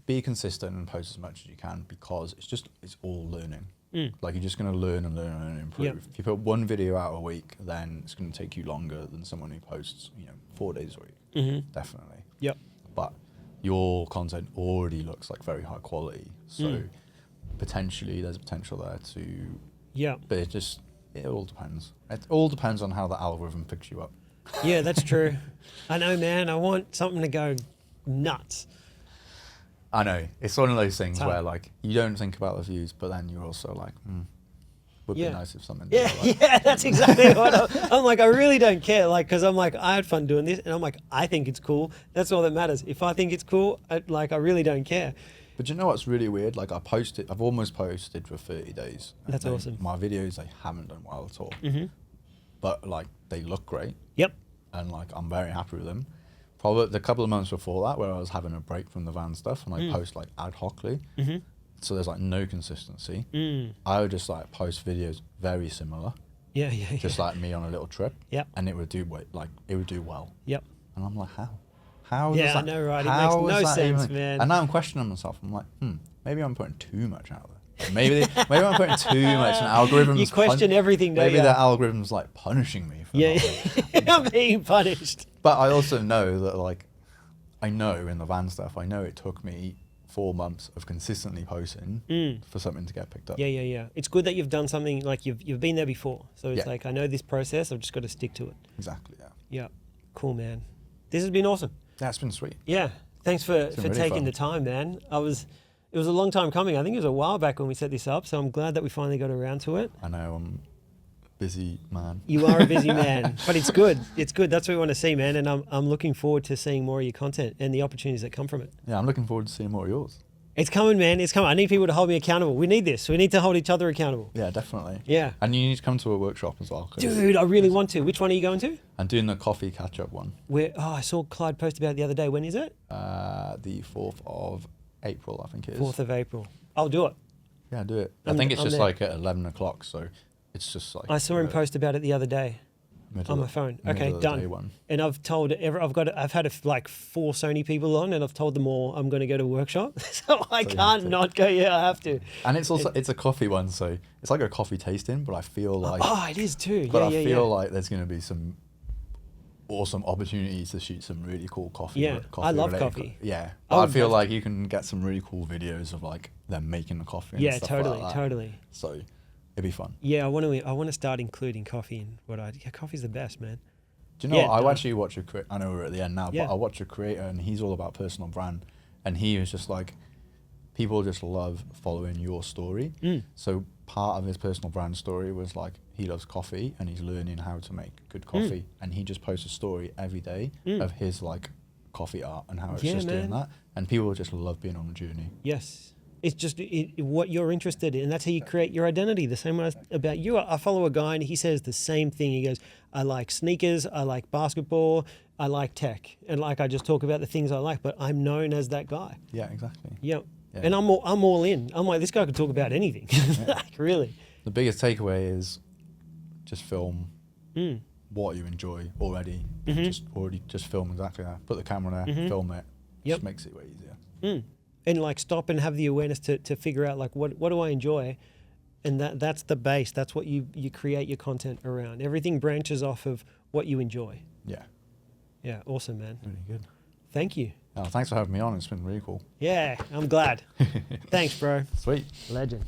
be consistent and post as much as you can, because it's all learning. Like you're just going to learn and learn and improve. Yep. If you put one video out a week, then it's going to take you longer than someone who posts 4 days a week. Definitely. Yep. But your content already looks like very high quality, so potentially there's a potential there to but it all depends. It all depends on how the algorithm picks you up. Yeah, that's true. I know, man. I want something to go nuts. I know. It's one of those things where like you don't think about the views, but then you're also like, would be nice if something. Yeah, that's exactly what I'm like. I really don't care, like, because I'm like, I had fun doing this, and I'm like, I think it's cool. That's all that matters. If I think it's cool, I really don't care. But you know what's really weird? Like I've almost posted for 30 days. That's awesome. My videos, they haven't done well at all. But like they look great. Yep. And like I'm very happy with them. Probably the couple of months before that, where I was having a break from the van stuff, and I post like ad hocly. Mm-hmm. So there's like no consistency. Mm. I would just like post videos very similar, Yeah. just like me on a little trip. Yep. And it would do well. Yep. And I'm like, how? How? Yeah, does that, I know, right? It how makes no is that sense, even- man. And now I'm questioning myself. I'm like, maybe I'm putting too much out there. Maybe I'm putting too much. And algorithms. You question everything, don't Maybe you? the algorithm's like punishing me. For Yeah, not I'm being punished. But I also know that, like, I know in the van stuff, I know it took me 4 months of consistently posting for something to get picked up. Yeah. It's good that you've done something, like you've been there before. So it's Yeah. like, I know this process, I've just got to stick to it. Exactly, yeah. Yeah. Cool, man. This has been awesome. That's been sweet. Yeah. Thanks for been really taking fun. the time, man. It was a long time coming. I think it was a while back when we set this up. So I'm glad that we finally got around to it. I know I'm a busy man. You are a busy man, but it's good. It's good. That's what we want to see, man. And I'm looking forward to seeing more of your content and the opportunities that come from it. Yeah, I'm looking forward to seeing more of yours. It's coming, man. It's coming. I need people to hold me accountable. We need this. We need to hold each other accountable. Yeah, definitely. Yeah. And you need to come to a workshop as well. Dude, I really want to. Which one are you going to? I'm doing the coffee catch-up one. I saw Clyde post about it the other day. When is it? The 4th of April, I think it is. 4th of April. I'll do it. Yeah, do it. I'm I think it's I'm just there. like at 11 o'clock, so it's just like... I saw him post about it the other day on my phone. Okay, middle of the day done. one. And I've told I've had like 4 Sony people on, and I've told them all I'm going to go to a workshop, so I you have can't to. not go. Yeah, I have to. And it's also it's a coffee one, so it's like a coffee tasting, but I feel like... Oh, it is too. But Yeah, I yeah, feel yeah. like there's going to be some awesome opportunities to shoot some really cool coffee. Yeah, I love related coffee. Yeah, I but I would feel love like you can get some really cool videos of like them making the coffee. And Yeah, stuff totally, like that. totally. So it'd be fun. Yeah, I want to start including coffee in what I. Yeah, coffee's the best, man. Do you know Yeah, what? I done. actually watch a I know we're at the end now, Yeah. but I watch a creator and he's all about personal brand, and he was just like, people just love following your story. So part of his personal brand story was like he loves coffee and he's learning how to make good coffee, and he just posts a story every day of his like coffee art and how it's Yeah, just doing man. that, and people just love being on a journey. Yes. It's just what you're interested in. And that's how you create your identity. The same way about you. I follow a guy and he says the same thing. He goes, I like sneakers, I like basketball, I like tech. And like I just talk about the things I like, but I'm known as that guy. Yeah, exactly. Yep. Yeah. And I'm all in. I'm like, this guy could talk about anything. Like, really. The biggest takeaway is just film what you enjoy already. Just film exactly that. Put the camera there, film it. Yep. Just makes it way easier. And like stop and have the awareness to figure out like what do I enjoy, and that's the base. That's what you create your content around. Everything branches off of what you enjoy. Yeah, Yeah, awesome, man. really good. Thank you. Oh, thanks for having me on. It's been really cool. Yeah, I'm glad. Thanks, bro. Sweet. Legend.